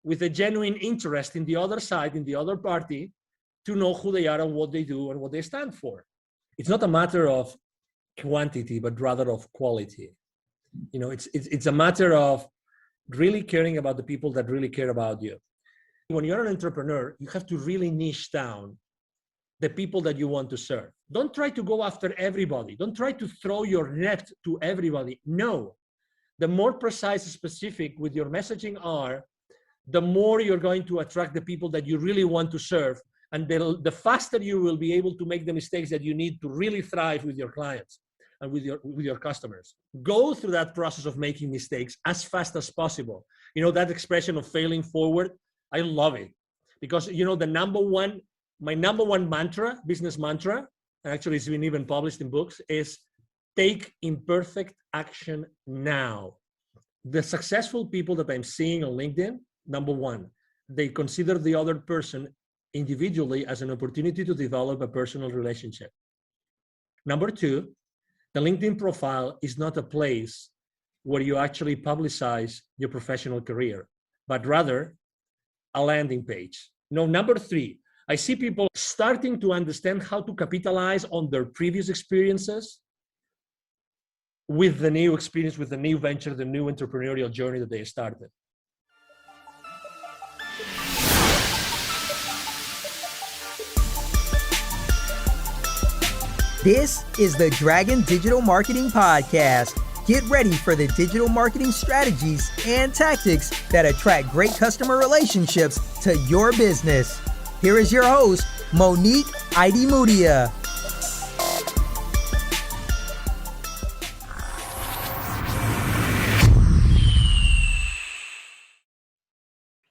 with a genuine interest in the other side, in the other party, to know who they are and what they do and what they stand for. It's not a matter of quantity, but rather of quality. It's a matter of really caring about the people that really care about you. When you're an entrepreneur, you have to really niche down the people that you want to serve. Don't try to go after everybody. Don't try to throw your net to everybody. No. The more precise and specific with your messaging are, the more you're going to attract the people that you really want to serve. And the faster you will be able to make the mistakes that you need to really thrive with your clients and with your customers. Go through that process of making mistakes as fast as possible. That expression of failing forward, I love it. Because, my number one mantra, business mantra, and actually it's been even published in books, is take imperfect action now. The successful people that I'm seeing on LinkedIn, number one, they consider the other person individually as an opportunity to develop a personal relationship. Number two, the LinkedIn profile is not a place where you actually publicize your professional career, but rather a landing page. Number three, I see people starting to understand how to capitalize on their previous experiences with the new experience, with the new venture, the new entrepreneurial journey that they started. This is the Dragon Digital Marketing Podcast. Get ready for the digital marketing strategies and tactics that attract great customer relationships to your business. Here is your host, Monique Idimudia.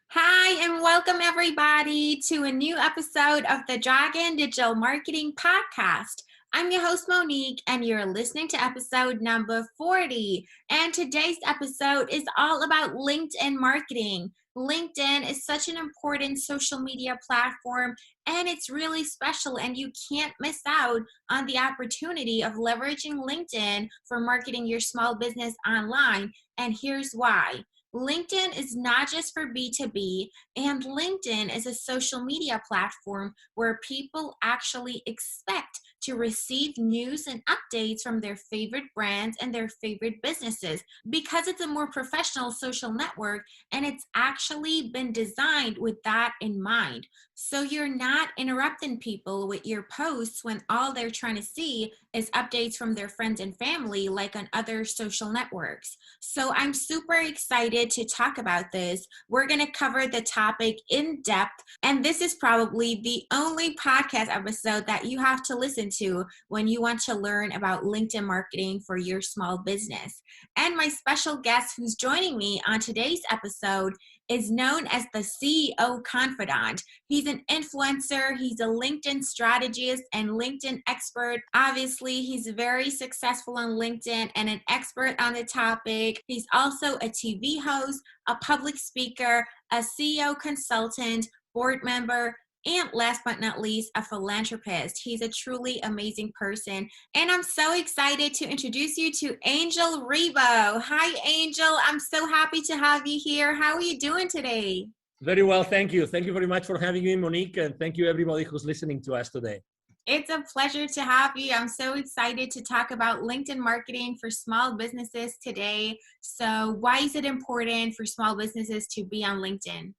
Hi, and welcome everybody to a new episode of the Dragon Digital Marketing Podcast. I'm your host, Monique, and you're listening to episode number 40. And today's episode is all about LinkedIn marketing. LinkedIn is such an important social media platform, and it's really special, and you can't miss out on the opportunity of leveraging LinkedIn for marketing your small business online. And here's why. LinkedIn is not just for B2B, and LinkedIn is a social media platform where people actually expect to receive news and updates from their favorite brands and their favorite businesses because it's a more professional social network, and it's actually been designed with that in mind. So you're not interrupting people with your posts when all they're trying to see is updates from their friends and family like on other social networks. So I'm super excited to talk about this. We're going to cover the topic in depth, and this is probably the only podcast episode that you have to listen to when you want to learn about LinkedIn marketing for your small business. And my special guest who's joining me on today's episode is known as the CEO Confidant. He's an influencer, he's a LinkedIn strategist and LinkedIn expert. Obviously, he's very successful on LinkedIn and an expert on the topic. He's also a TV host, a public speaker, a CEO consultant, board member, and last but not least, a philanthropist. He's a truly amazing person. And I'm so excited to introduce you to Angel Ribo. Hi, Angel. I'm so happy to have you here. How are you doing today? Very well, thank you. Thank you very much for having me, Monique, and thank you everybody who's listening to us today. It's a pleasure to have you. I'm so excited to talk about LinkedIn marketing for small businesses today. So why is it important for small businesses to be on LinkedIn?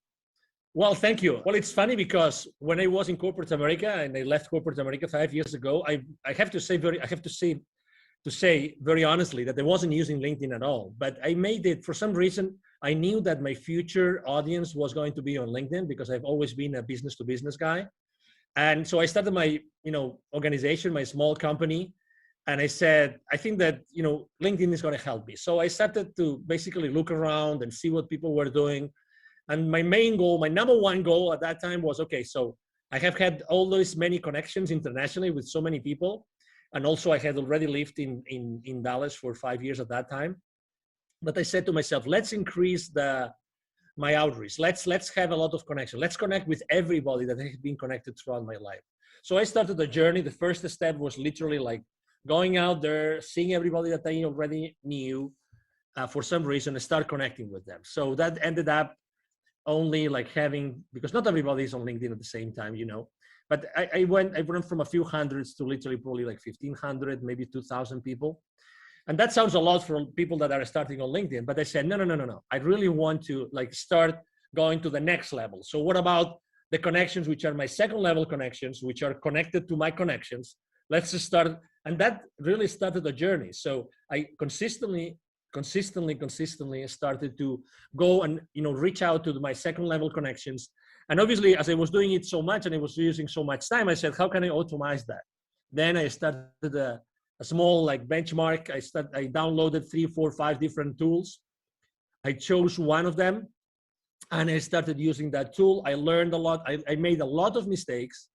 Well, thank you. Well, it's funny because when I was in corporate America and I left corporate America 5 years ago, I have to say very honestly that I wasn't using LinkedIn at all. But I made it for some reason. I knew that my future audience was going to be on LinkedIn because I've always been a business to business guy. And so I started my, organization, my small company. And I said, I think that, LinkedIn is going to help me. So I started to basically look around and see what people were doing. And my main goal, my number one goal at that time was, okay, so I have had all those many connections internationally with so many people. And also I had already lived in Dallas for 5 years at that time. But I said to myself, let's increase my outreach. Let's have a lot of connection. Let's connect with everybody that has been connected throughout my life. So I started the journey. The first step was literally like going out there, seeing everybody that I already knew for some reason and start connecting with them. So that ended up only like having, because not everybody is on LinkedIn at the same time, but I went from a few hundreds to literally probably like 1,500, maybe 2,000 people. And that sounds a lot for people that are starting on LinkedIn, but I said, no. I really want to like start going to the next level. So what about the connections, which are my second level connections, which are connected to my connections? Let's just start. And that really started the journey. So I consistently started to go and, reach out to my second level connections. And obviously, as I was doing it so much and I was using so much time, I said, how can I automate that? Then I started a small like benchmark. I downloaded 3, 4, 5 different tools. I chose one of them and I started using that tool. I learned a lot. I made a lot of mistakes,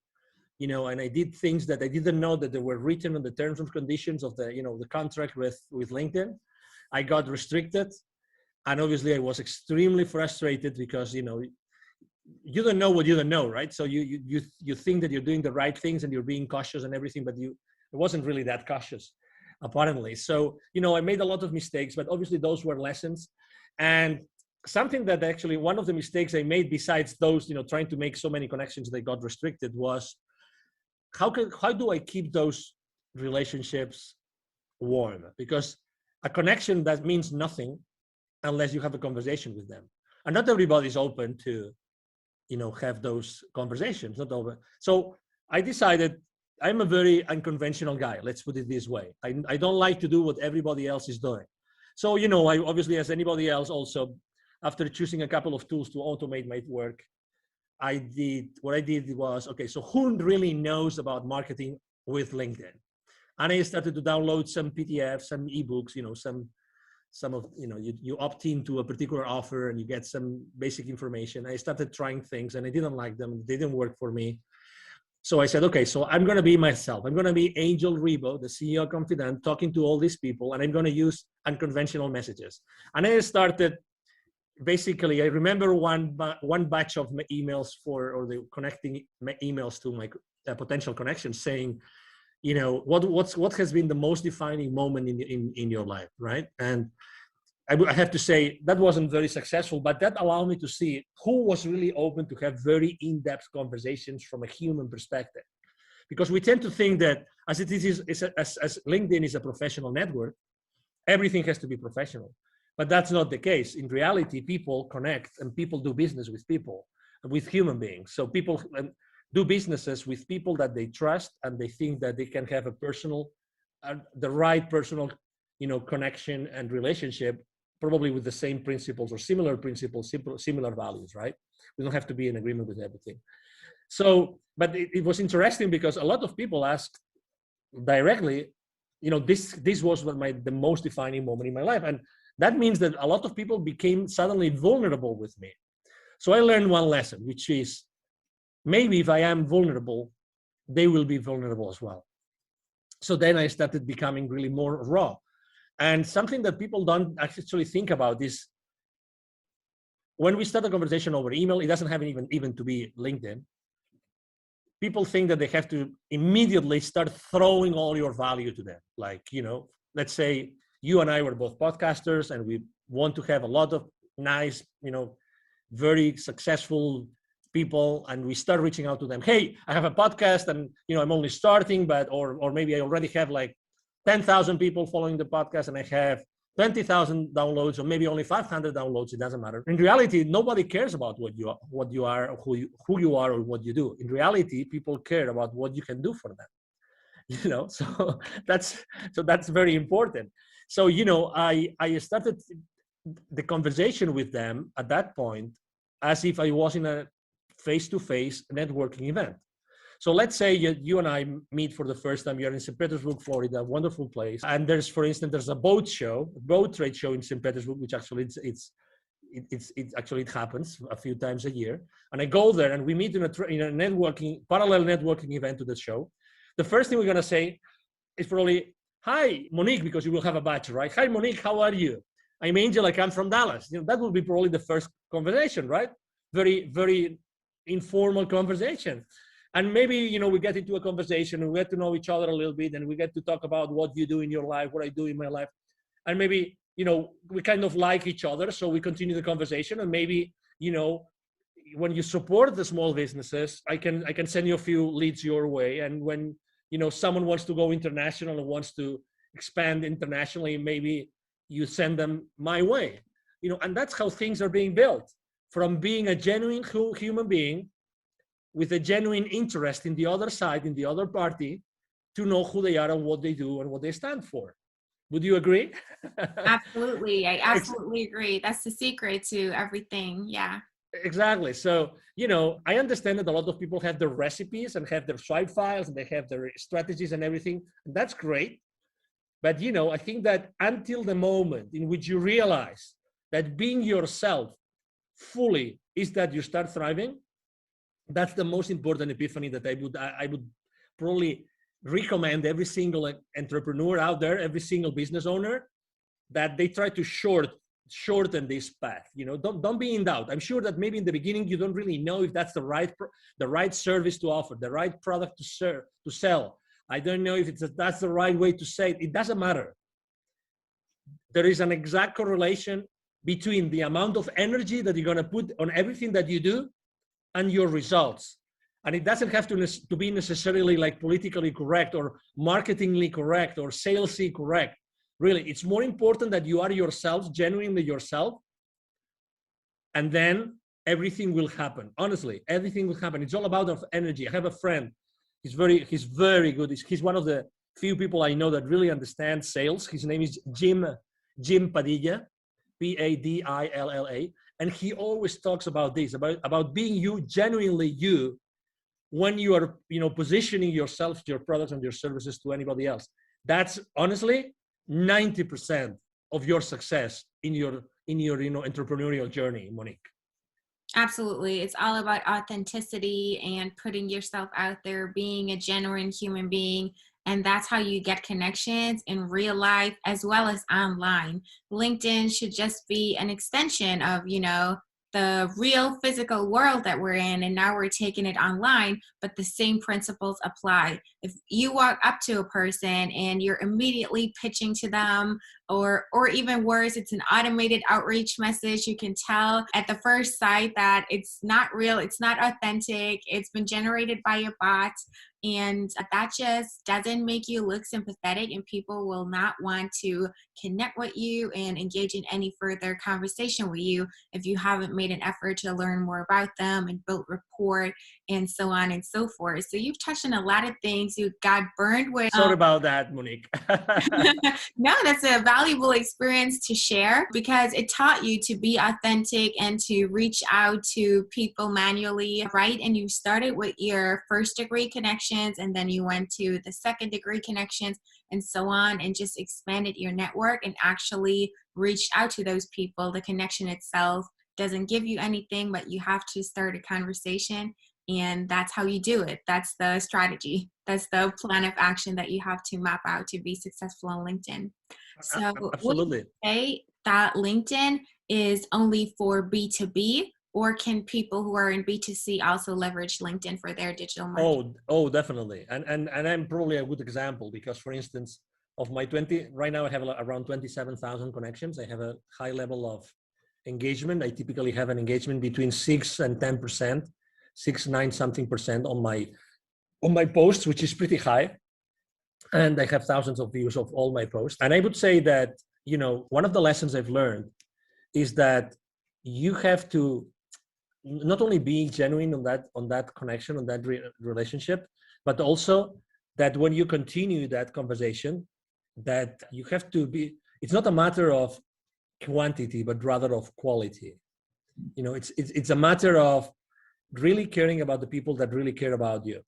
and I did things that I didn't know that they were written on the terms and conditions of the, the contract with LinkedIn. I got restricted. And obviously I was extremely frustrated because, you don't know what you don't know, right? So you think that you're doing the right things and you're being cautious and everything, but it wasn't really that cautious, apparently. So, I made a lot of mistakes, but obviously those were lessons. And something that actually, one of the mistakes I made besides those, trying to make so many connections that got restricted was, how do I keep those relationships warm? Because a connection that means nothing unless you have a conversation with them. And not everybody's open to, have those conversations, not over. So I decided I'm a very unconventional guy. Let's put it this way. I don't like to do what everybody else is doing. So, I obviously, as anybody else also, after choosing a couple of tools to automate my work, what I did was, okay, so who really knows about marketing with LinkedIn? And I started to download some PDFs, some ebooks, some of, you opt into a particular offer and you get some basic information. I started trying things and I didn't like them. They didn't work for me. So I said, okay, so I'm going to be myself. I'm going to be Angel Ribo, the CEO Confidant, talking to all these people, and I'm going to use unconventional messages. And I started, basically, I remember one batch of emails or the connecting emails to my potential connections saying, what has been the most defining moment in your life, right? And I have to say that wasn't very successful, but that allowed me to see who was really open to have very in-depth conversations from a human perspective. Because we tend to think that as LinkedIn is a professional network, everything has to be professional. But that's not the case. In reality, people connect and people do business with people, with human beings. So people do businesses with people that they trust and they think that they can have a personal, the right personal, connection and relationship, probably with the same principles or similar principles, similar values, right? We don't have to be in agreement with everything. So, but it was interesting because a lot of people asked directly, this was the most defining moment in my life. And that means that a lot of people became suddenly vulnerable with me. So I learned one lesson, which is maybe if I am vulnerable, they will be vulnerable as well. So then I started becoming really more raw. And something that people don't actually think about is when we start a conversation over email, it doesn't have even to be LinkedIn. People think that they have to immediately start throwing all your value to them. Like, let's say you and I were both podcasters and we want to have a lot of nice, very successful people, and we start reaching out to them. Hey, I have a podcast and, I'm only starting, but, or maybe I already have like 10,000 people following the podcast and I have 20,000 downloads or maybe only 500 downloads. It doesn't matter. In reality, nobody cares about what you are, or who you are or what you do. In reality, people care about what you can do for them. So that's very important. So, I started the conversation with them at that point as if I was in a face-to-face networking event. So let's say you and I meet for the first time. You're in St. Petersburg, Florida, a wonderful place. And there's a boat trade show in St. Petersburg, which actually it happens a few times a year. And I go there and we meet in a parallel networking event to the show. The first thing we're going to say is probably, hi, Monique, because you will have a badge, right? Hi, Monique, how are you? I'm Angel, I come from Dallas. That will be probably the first conversation, right? Very, very informal conversation. And maybe, we get into a conversation and we get to know each other a little bit and we get to talk about what you do in your life, what I do in my life. And maybe, we kind of like each other. So we continue the conversation and maybe, when you support the small businesses, I can send you a few leads your way. And when someone wants to go international and wants to expand internationally, maybe you send them my way. And that's how things are being built, from being a genuine human being with a genuine interest in the other side, in the other party, to know who they are and what they do and what they stand for. Would you agree? Absolutely. I absolutely agree. That's the secret to everything. Yeah. Exactly. So, I understand that a lot of people have their recipes and have their swipe files and they have their strategies and everything. And that's great. But, I think that until the moment in which you realize that being yourself fully is that you start thriving, that's the most important epiphany that I would probably recommend every single entrepreneur out there, every single business owner, that they try to shorten this path. Don't be in doubt. I'm sure that maybe in the beginning you don't really know if that's the right service to offer, the right product to sell. I don't know if that's the right way to say it. It doesn't matter. There is an exact correlation between the amount of energy that you're going to put on everything that you do and your results. And it doesn't have to be necessarily like politically correct or marketingly correct or salesy correct. Really, it's more important that you are yourself, genuinely yourself, and then everything will happen. Honestly, everything will happen. It's all about energy. I have a friend. He's very good. He's one of the few people I know that really understand sales. His name is Jim Padilla, Padilla, and he always talks about this, about being you, genuinely you, when you are positioning yourself, your products and your services to anybody else. That's honestly 90% of your success in your entrepreneurial journey, Monique. Absolutely. It's all about authenticity and putting yourself out there, being a genuine human being. And that's how you get connections in real life as well as online. LinkedIn should just be an extension of, the real physical world that we're in, and now we're taking it online, but the same principles apply. If you walk up to a person and you're immediately pitching to them, or even worse, it's an automated outreach message, you can tell at the first sight that it's not real, it's not authentic, it's been generated by a bot, and that just doesn't make you look sympathetic, and people will not want to connect with you and engage in any further conversation with you if you haven't made an effort to learn more about them and build rapport and so on and so forth. So you've touched on a lot of things. You got burned with. Sorry about that, Monique. No, that's a valuable experience to share because it taught you to be authentic and to reach out to people manually, right? And you started with your first degree connections, and then you went to the second degree connections and so on, and just expanded your network and actually reached out to those people. The connection itself doesn't give you anything, but you have to start a conversation, and that's how you do it. That's the strategy. That's the plan of action that you have to map out to be successful on LinkedIn. So absolutely. Would you say that LinkedIn is only for B2B, or can people who are in B2C also leverage LinkedIn for their digital marketing? Oh, definitely. And I'm probably a good example because, for instance, of my 20, right now I have around 27,000 connections. I have a high level of engagement. I typically have an engagement between 6 and 10%, 9 something percent on my posts, which is pretty high. And I have thousands of views of all my posts. And I would say that, one of the lessons I've learned is that you have to not only be genuine on that connection, on that relationship, but also that when you continue that conversation, that you have to be, it's not a matter of quantity, but rather of quality. It's a matter of really caring about the people that really care about you.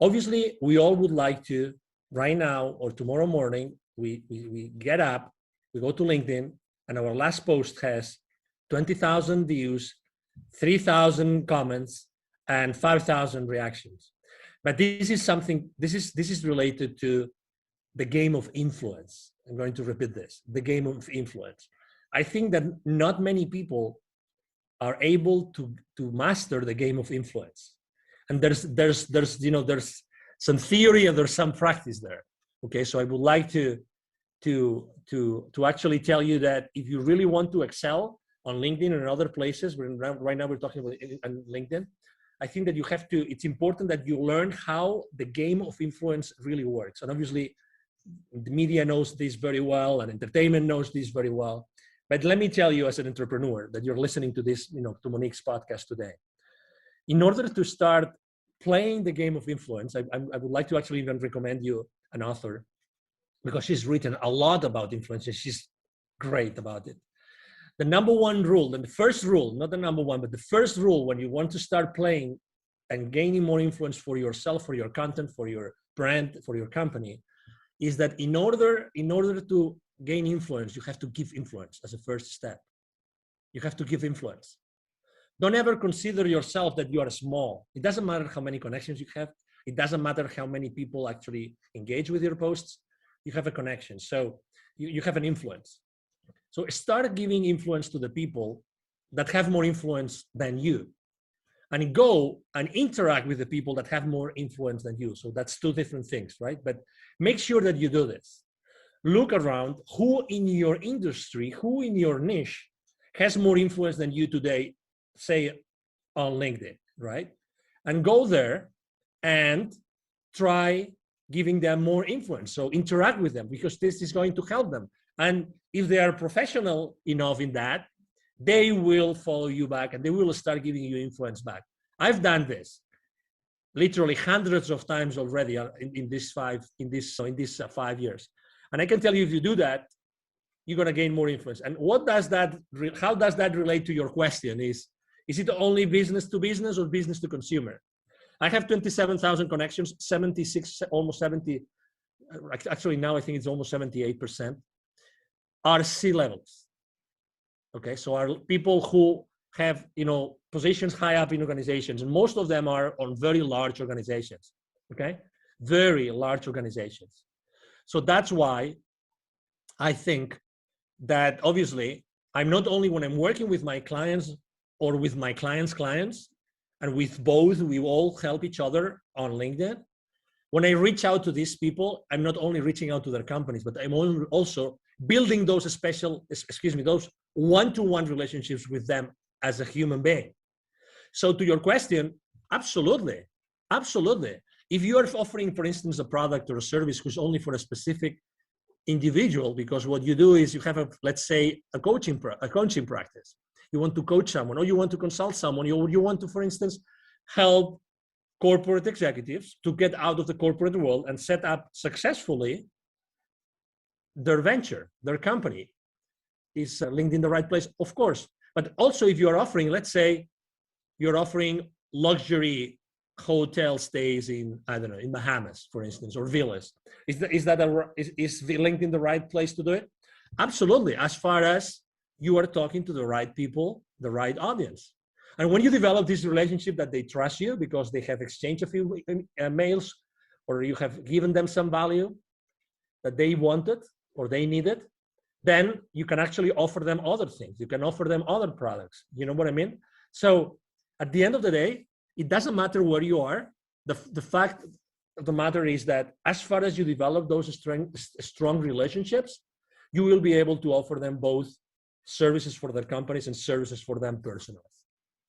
Obviously, we all would like to, right now or tomorrow morning, we get up, we go to LinkedIn, and our last post has 20,000 views, 3,000 comments, and 5,000 reactions. But this is related to the game of influence. I'm going to repeat this, the game of influence. I think that not many people are able to master the game of influence. And there's some theory and there's some practice there. Okay, so I would like to actually tell you that if you really want to excel, on LinkedIn and other places. Right now we're talking about on LinkedIn. I think that it's important that you learn how the game of influence really works. And obviously the media knows this very well and entertainment knows this very well. But let me tell you as an entrepreneur that you're listening to this, to Monique's podcast today. In order to start playing the game of influence, I would like to actually even recommend you an author, because she's written a lot about influence and she's great about it. The number one rule, and the first rule, not the number one, but the first rule when you want to start playing and gaining more influence for yourself, for your content, for your brand, for your company, is that in order to gain influence, you have to give influence as a first step. You have to give influence. Don't ever consider yourself that you are small. It doesn't matter how many connections you have. It doesn't matter how many people actually engage with your posts. You have a connection. So you have an influence. So start giving influence to the people that have more influence than you, and go and interact with the people that have more influence than you. So that's two different things, right? But make sure that you do this. Look around who in your industry, who in your niche has more influence than you today, say on LinkedIn, right? And go there and try giving them more influence. So interact with them, because this is going to help them. And if they are professional enough in that, they will follow you back and they will start giving you influence back. I've done this literally hundreds of times already in these 5 years. And I can tell you, if you do that, you're going to gain more influence. And how does that relate to your question? Is it only business to business or business to consumer? I have 27,000 connections, 76, almost 70. Actually, now I think it's almost 78% are C-levels. Okay, so are people who have, positions high up in organizations, and most of them are on very large organizations. Okay, very large organizations. So that's why I think that obviously I'm not only, when I'm working with my clients or with my clients' clients, and with both, we all help each other on LinkedIn. When I reach out to these people, I'm not only reaching out to their companies, but I'm also building those those one-to-one relationships with them as a human being. So to your question, absolutely. If you are offering, for instance, a product or a service who's only for a specific individual, because what you do is you have let's say a coaching practice. You want to coach someone, or you want to consult someone, you want to, for instance, help corporate executives to get out of the corporate world and set up successfully their venture, their company. Is LinkedIn the right place? Of course. But also, if you're offering, let's say you're offering luxury hotel stays in, I don't know, in Bahamas, for instance, or villas, is LinkedIn the right place to do it? Absolutely, as far as you are talking to the right people, the right audience. And when you develop this relationship that they trust you because they have exchanged a few mails, or you have given them some value that they wanted or they needed, then you can actually offer them other things. You can offer them other products. You know what I mean? So at the end of the day, it doesn't matter where you are. The fact of the matter is that as far as you develop those strong relationships, you will be able to offer them both services for their companies and services for them personally.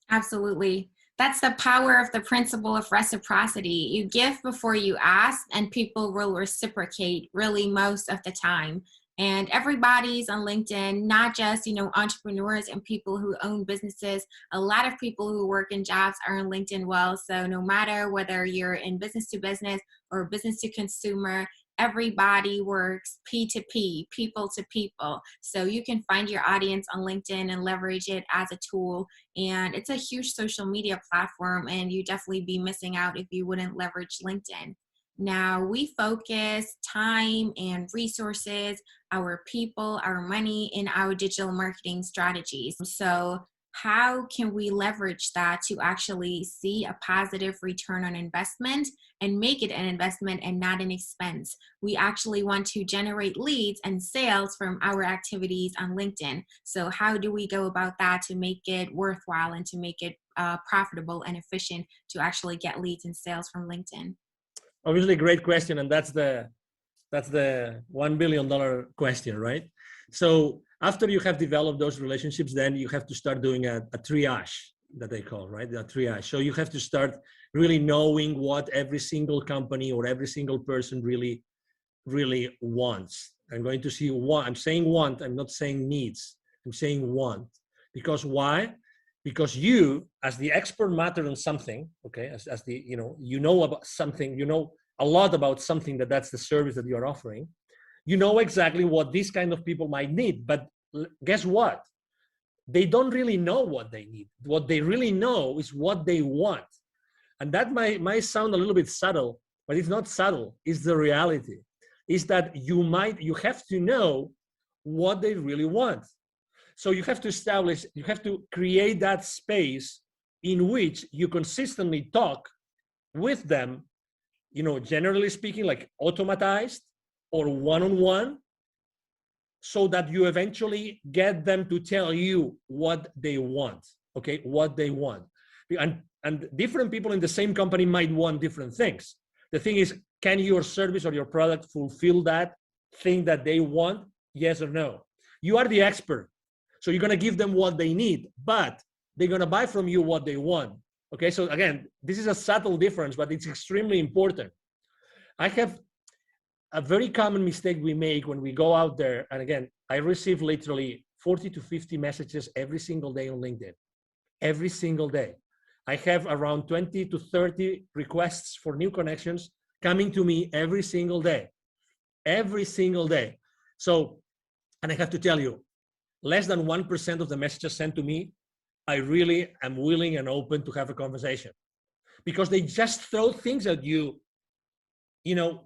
Absolutely. That's the power of the principle of reciprocity. You give before you ask, and people will reciprocate really most of the time. And everybody's on LinkedIn, not just, entrepreneurs and people who own businesses. A lot of people who work in jobs are on LinkedIn well. So no matter whether you're in business to business or business to consumer, everybody works P2P, people to people. So you can find your audience on LinkedIn and leverage it as a tool. And it's a huge social media platform, and you definitely be missing out if you wouldn't leverage LinkedIn. Now, we focus time and resources, our people, our money in our digital marketing strategies. So how can we leverage that to actually see a positive return on investment and make it an investment and not an expense? We actually want to generate leads and sales from our activities on LinkedIn. So how do we go about that to make it worthwhile and to make it profitable and efficient to actually get leads and sales from LinkedIn? Obviously, great question, and that's the $1 billion question, right? So After you have developed those relationships, then you have to start doing a triage that they call, right? The triage. So you have to start really knowing what every single company or every single person really wants. I'm going to see what I'm saying want. I'm not saying needs. I'm saying want. Because why? Because you, as the expert matter on something, okay, as the, you know about something, you know a lot about something that's the service that you're offering. You know exactly what these kind of people might need. But guess what? They don't really know what they need. What they really know is what they want. And that might sound a little bit subtle, but it's not subtle. It's the reality. Is that you have to know what they really want. So you have to create that space in which you consistently talk with them, generally speaking, like automatized or one-on-one, so that you eventually get them to tell you what they want, okay, what they want. And different people in the same company might want different things. The thing is, can your service or your product fulfill that thing that they want? Yes or no? You are the expert. So you're going to give them what they need, but they're going to buy from you what they want. Okay, so again, this is a subtle difference, but it's extremely important. I have a very common mistake we make when we go out there. And again, I receive literally 40 to 50 messages every single day on LinkedIn, every single day. I have around 20 to 30 requests for new connections coming to me every single day. So, and I have to tell you, less than 1% of the messages sent to me, I really am willing and open to have a conversation, because they just throw things at you,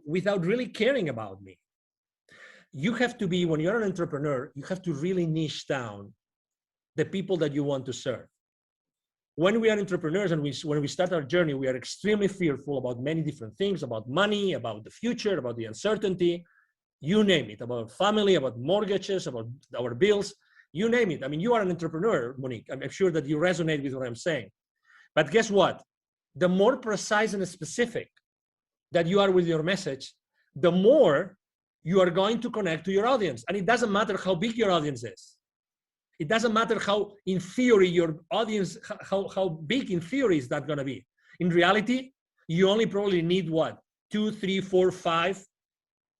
without really caring about me. You have to be, when you're an entrepreneur, you have to really niche down the people that you want to serve. When we are entrepreneurs and when we start our journey, we are extremely fearful about many different things, about money, about the future, about the uncertainty, you name it, about family, about mortgages, about our bills, you name it. I mean, you are an entrepreneur, Monique. I'm sure that you resonate with what I'm saying. But guess what? The more precise and specific that you are with your message, the more you are going to connect to your audience. And it doesn't matter how big your audience is. It doesn't matter how, in theory, your audience, how big in theory is that going to be. In reality, you only probably need what? 2, 3, 4, 5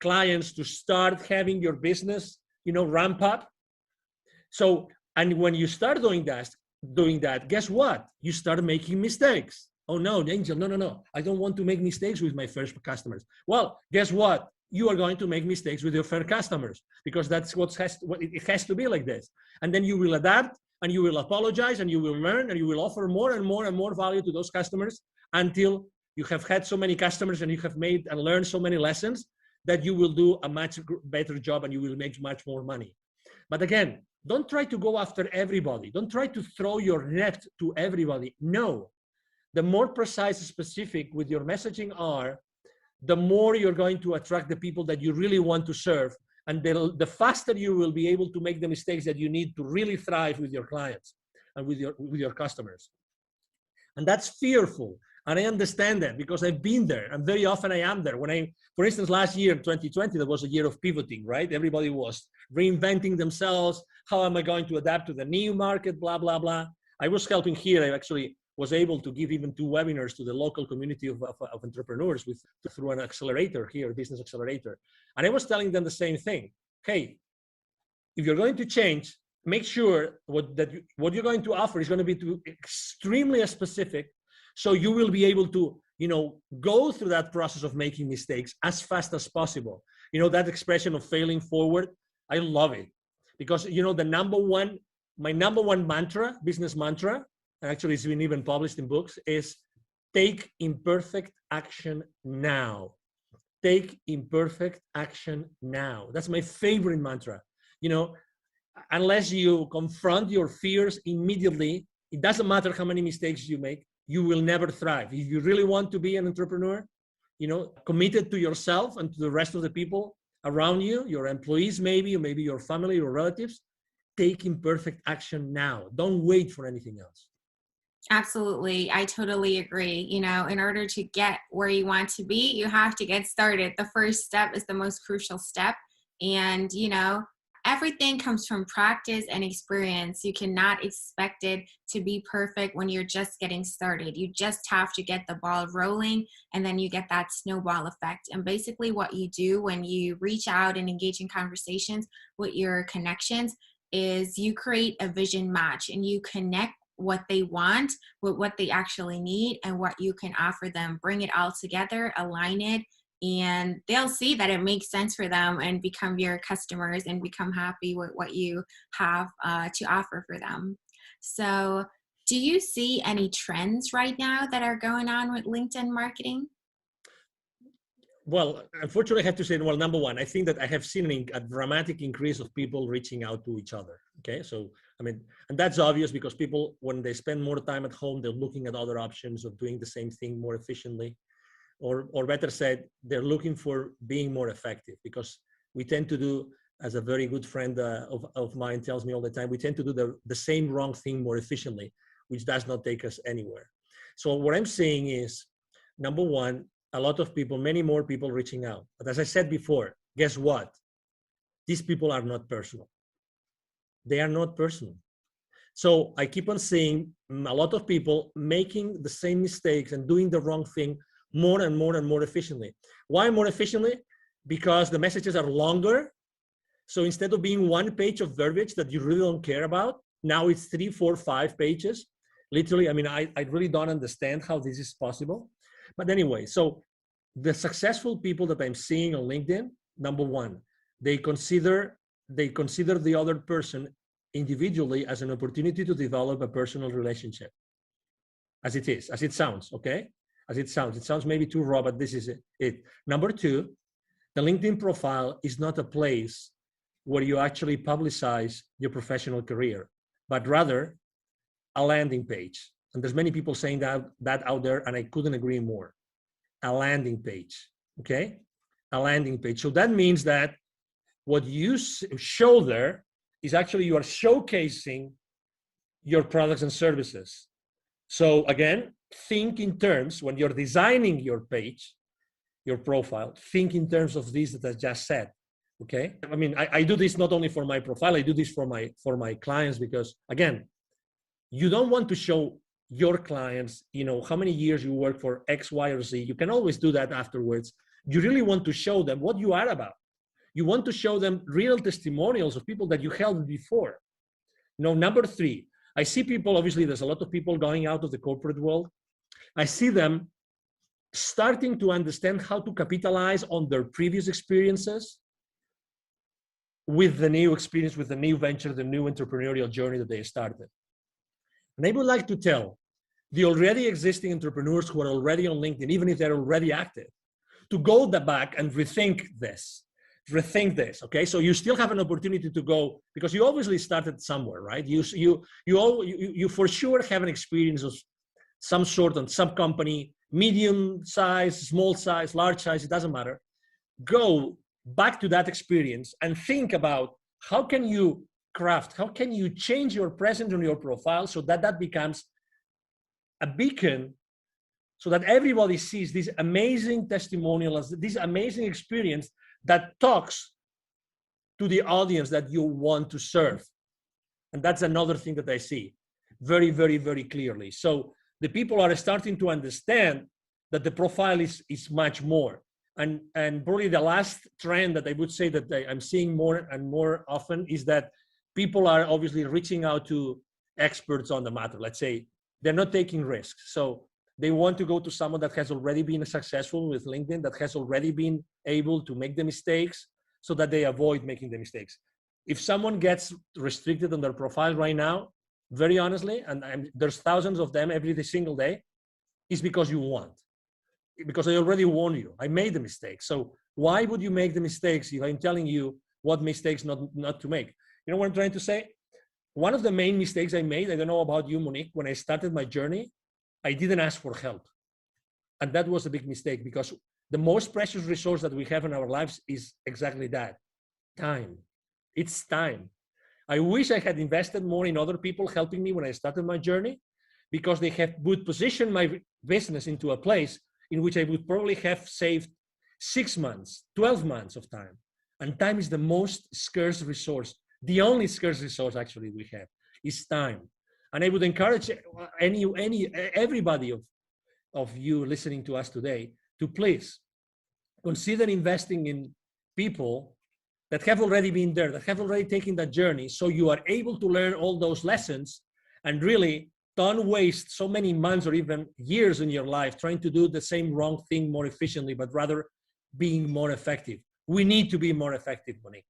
clients to start having your business, ramp up. So, and when you start doing that, guess what? You start making mistakes. Oh no, Angel, no. I don't want to make mistakes with my first customers. Well, guess what? You are going to make mistakes with your first customers, because that's it has to be like this. And then you will adapt, and you will apologize, and you will learn, and you will offer more and more and more value to those customers until you have had so many customers and you have made and learned so many lessons that you will do a much better job and you will make much more money. But again, don't try to go after everybody. Don't try to throw your net to everybody. No. The more precise and specific with your messaging are, the more you're going to attract the people that you really want to serve. And the faster you will be able to make the mistakes that you need to really thrive with your clients and with your customers. And that's fearful. And I understand that, because I've been there, and very often I am there. For instance, last year, 2020, that was a year of pivoting, right? Everybody was reinventing themselves. How am I going to adapt to the new market, blah, blah, blah. I was helping here. I actually was able to give even 2 webinars to the local community of entrepreneurs through an accelerator here, business accelerator. And I was telling them the same thing. Hey, if you're going to change, make sure what you're going to offer is going to be extremely specific, so you will be able to, go through that process of making mistakes as fast as possible. That expression of failing forward, I love it, because, my number one mantra, business mantra, and actually it's been even published in books, is take imperfect action now. Take imperfect action now. That's my favorite mantra. Unless you confront your fears immediately, it doesn't matter how many mistakes you make, you will never thrive. If you really want to be an entrepreneur, committed to yourself and to the rest of the people around you, your employees maybe, or maybe your family or relatives, take imperfect action now. Don't wait for anything else. Absolutely. I totally agree. In order to get where you want to be, you have to get started. The first step is the most crucial step. And, everything comes from practice and experience. You cannot expect it to be perfect when you're just getting started. You just have to get the ball rolling, and then you get that snowball effect. And basically what you do when you reach out and engage in conversations with your connections is you create a vision match, and you connect what they want with what they actually need and what you can offer them. Bring it all together, align it, and they'll see that it makes sense for them and become your customers and become happy with what you have to offer for them. So do you see any trends right now that are going on with LinkedIn marketing? Well, unfortunately, I have to say, well, number one, I think that I have seen a dramatic increase of people reaching out to each other. Okay. So, I mean, and that's obvious because people, when they spend more time at home, they're looking at other options of doing the same thing more efficiently. Or better said, they're looking for being more effective, because we tend to do, as a very good friend of mine tells me all the time, we tend to do the same wrong thing more efficiently, which does not take us anywhere. So what I'm saying is, number one, a lot of people, many more people reaching out. But as I said before, guess what? These people are not personal. They are not personal. So I keep on seeing a lot of people making the same mistakes and doing the wrong thing more and more and more efficiently. Why more efficiently? Because the messages are longer. So instead of being one page of verbiage that you really don't care about, now it's 3, 4, 5 pages. Literally, I mean, I really don't understand how this is possible. But anyway, so the successful people that I'm seeing on LinkedIn, number one, they consider the other person individually as an opportunity to develop a personal relationship. As it sounds, okay? As it sounds maybe too raw, but this is it. Number two, the LinkedIn profile is not a place where you actually publicize your professional career, but rather a landing page. And there's many people saying that out there, and I couldn't agree more. A landing page, okay? A landing page. So that means that what you show there is actually you are showcasing your products and services. So again, think in terms, when you're designing your page, your profile, think in terms of this that I just said, okay? I mean, I do this not only for my profile, I do this for my clients, because again, you don't want to show your clients, you know, how many years you work for X, Y, or Z. You can always do that afterwards. You really want to show them what you are about. You want to show them real testimonials of people that you helped before. Now, number three, I see people, obviously there's a lot of people going out of the corporate world. I see them starting to understand how to capitalize on their previous experiences with the new experience, with the new venture, the new entrepreneurial journey that they started. And I would like to tell the already existing entrepreneurs who are already on LinkedIn, even if they're already active, to go back and rethink this, okay? So you still have an opportunity to go, because you obviously started somewhere, right? You for sure have an experience of some sort on some company, medium size, small size, large size, it doesn't matter. Go back to that experience and think about how can you change your presence on your profile so that becomes a beacon, so that everybody sees this amazing testimonial, this amazing experience that talks to the audience that you want to serve. And that's another thing that I see very, very, very clearly. So the people are starting to understand that the profile is much more. And probably the last trend that I would say that I'm seeing more and more often is that people are obviously reaching out to experts on the matter. Let's say they're not taking risks. So they want to go to someone that has already been successful with LinkedIn, that has already been able to make the mistakes so that they avoid making the mistakes. If someone gets restricted on their profile right now, very honestly, and there's thousands of them every single day, is because you want. Because I already warned you. I made the mistake. So why would you make the mistakes if I'm telling you what mistakes not to make? You know what I'm trying to say? One of the main mistakes I made, I don't know about you, Monique, when I started my journey, I didn't ask for help. And that was a big mistake, because the most precious resource that we have in our lives is exactly that, time. It's time. I wish I had invested more in other people helping me when I started my journey, because they would position my business into a place in which I would probably have saved 6 months, 12 months of time. And time is the most scarce resource. The only scarce resource actually we have is time. And I would encourage everybody of you listening to us today to please consider investing in people that have already been there, that have already taken that journey, so you are able to learn all those lessons and really don't waste so many months or even years in your life trying to do the same wrong thing more efficiently, but rather being more effective. We need to be more effective, Monique.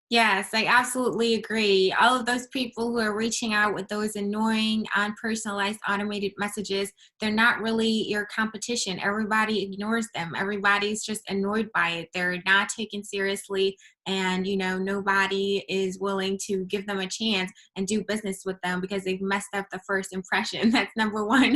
Yes, I absolutely agree. All of those people who are reaching out with those annoying, unpersonalized, automated messages, they're not really your competition. Everybody ignores them. Everybody's just annoyed by it. They're not taken seriously. And, nobody is willing to give them a chance and do business with them because they've messed up the first impression. That's number one.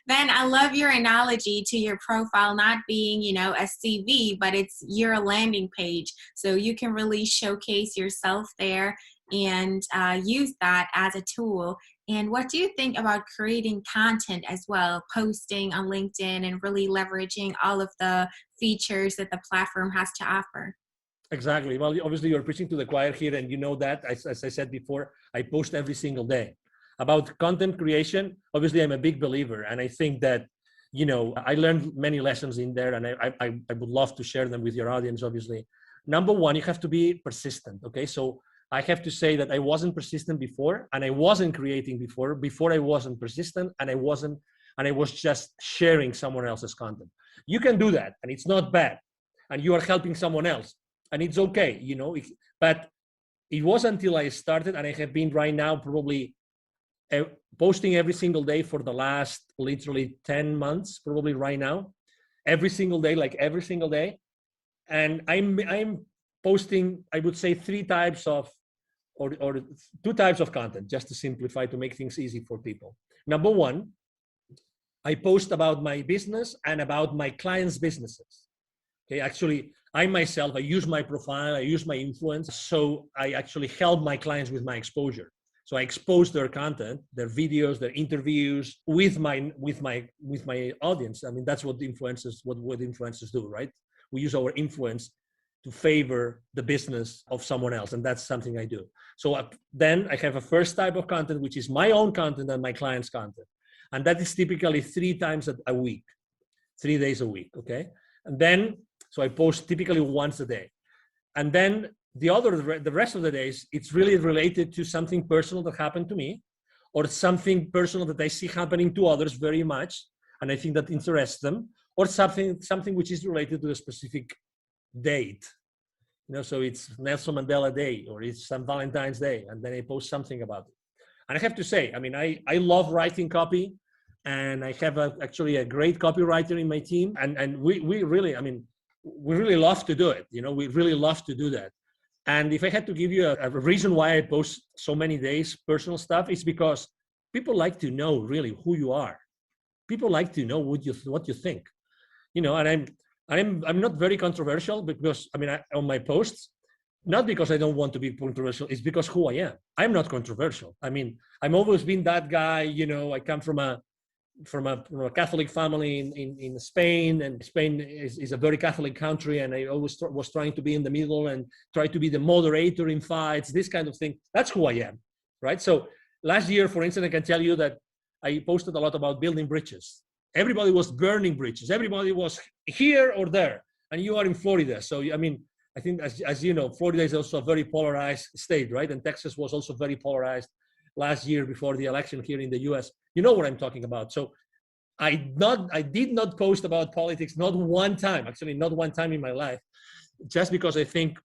Then I love your analogy to your profile not being, a CV, but it's your landing page. So you can really showcase yourself there and use that as a tool. And what do you think about creating content as well, posting on LinkedIn and really leveraging all of the features that the platform has to offer? Exactly. Well, obviously you're preaching to the choir here, and you know that, as I said before, I post every single day. About content creation, obviously I'm a big believer, and I think that, I learned many lessons in there, and I would love to share them with your audience, obviously. Number one, you have to be persistent, okay? So I have to say that I wasn't persistent before, and I wasn't creating before I wasn't persistent, and I was just sharing someone else's content. You can do that, and it's not bad, and you are helping someone else. And it's okay, but it was until I started, and I have been right now probably posting every single day for the last literally 10 months, probably right now, every single day. And I'm posting, I would say, three types of, or two types of content, just to simplify, to make things easy for people. Number one, I post about my business and about my clients' businesses. Okay, actually, I myself, I use my profile, I use my influence, so I actually help my clients with my exposure. So I expose their content, their videos, their interviews with my audience. I mean, that's what influencers do, right? We use our influence to favor the business of someone else, and that's something I do. So then I have a first type of content, which is my own content and my clients' content, and that is typically 3 times a week, 3 days a week. Okay, and then. So I post typically once a day. And then the rest of the days, it's really related to something personal that happened to me, or something personal that I see happening to others very much, and I think that interests them, or something which is related to a specific date. So it's Nelson Mandela Day, or it's St. Valentine's Day, and then I post something about it. And I have to say, I mean, I love writing copy, and I have actually a great copywriter in my team, and we really, I mean, we really love to do it. We really love to do that. And if I had to give you a reason why I post so many days personal stuff, it's because people like to know really who you are. People like to know what you think. And I'm not very controversial, because on my posts, not because I don't want to be controversial, it's because who I am. I'm not controversial. I mean, I've always been that guy. I come from a Catholic family in Spain, and Spain is a very Catholic country, and I always was trying to be in the middle and try to be the moderator in fights, this kind of thing. That's who I am, right? So last year, for instance, I can tell you that I posted a lot about building bridges. Everybody was burning bridges. Everybody was here or there, and you are in Florida. So, I mean, I think, as you know, Florida is also a very polarized state, right? And Texas was also very polarized last year before the election here in the US. You know what I'm talking about. So I did not post about politics, not one time, actually not one time in my life, just because I think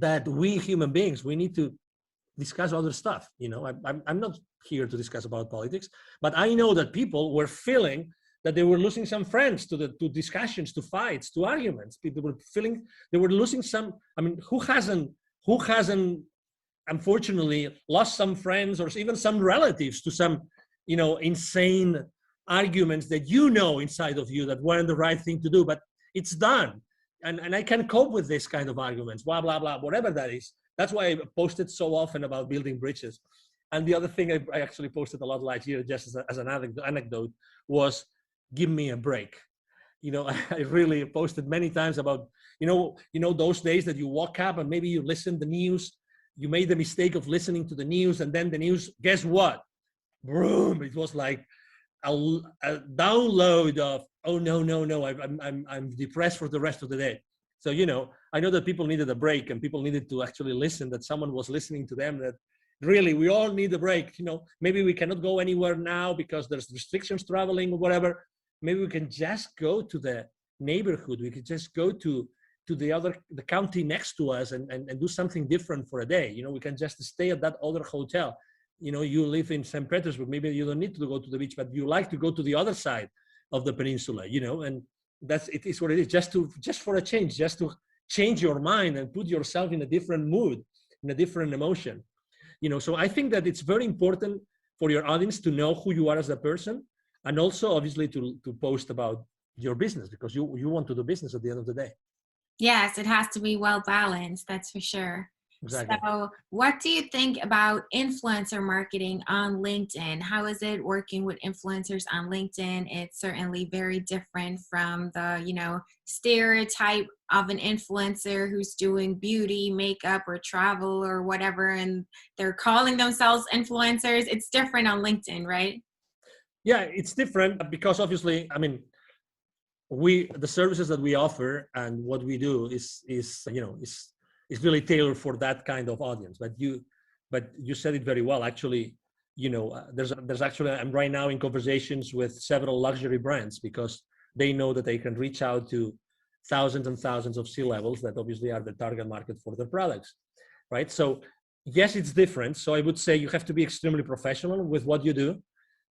that we human beings, we need to discuss other stuff. I'm not here to discuss about politics, but I know that people were feeling that they were losing some friends to discussions, to fights, to arguments. People were feeling they were losing some. I mean, who hasn't unfortunately lost some friends or even some relatives to some insane arguments that inside of you that weren't the right thing to do, but it's done, and I can cope with this kind of arguments, blah blah blah, whatever that is. That's why I posted so often about building bridges. And the other thing I actually posted a lot last year, just as an anecdote, was give me a break. I really posted many times about, those days that you woke up and maybe you listened the news, you made the mistake of listening to the news, and then the news, guess what? Boom! It was like a download of, oh no, I'm depressed for the rest of the day. So I know that people needed a break, and people needed to actually listen, that someone was listening to them, that really we all need a break. Maybe we cannot go anywhere now because there's restrictions traveling or whatever. Maybe we can just go to the neighborhood, we could just go to the county next to us and do something different for a day. We can just stay at that other hotel. You live in St. Petersburg, maybe you don't need to go to the beach, but you like to go to the other side of the peninsula, and it is what it is, just for a change, just to change your mind and put yourself in a different mood, in a different emotion. So I think that it's very important for your audience to know who you are as a person, and also obviously to post about your business, because you want to do business at the end of the day. Yes, it has to be well balanced, that's for sure. Exactly. So what do you think about influencer marketing on LinkedIn? How is it working with influencers on LinkedIn? It's certainly very different from the, stereotype of an influencer who's doing beauty, makeup, or travel or whatever, and they're calling themselves influencers. It's different on LinkedIn, right? Yeah, it's different because obviously, the services that we offer and what we do is really tailored for that kind of audience. But you said it very well. Actually, there's actually, I'm right now in conversations with several luxury brands, because they know that they can reach out to thousands and thousands of C-levels that obviously are the target market for their products, right? So yes, it's different. So I would say you have to be extremely professional with what you do.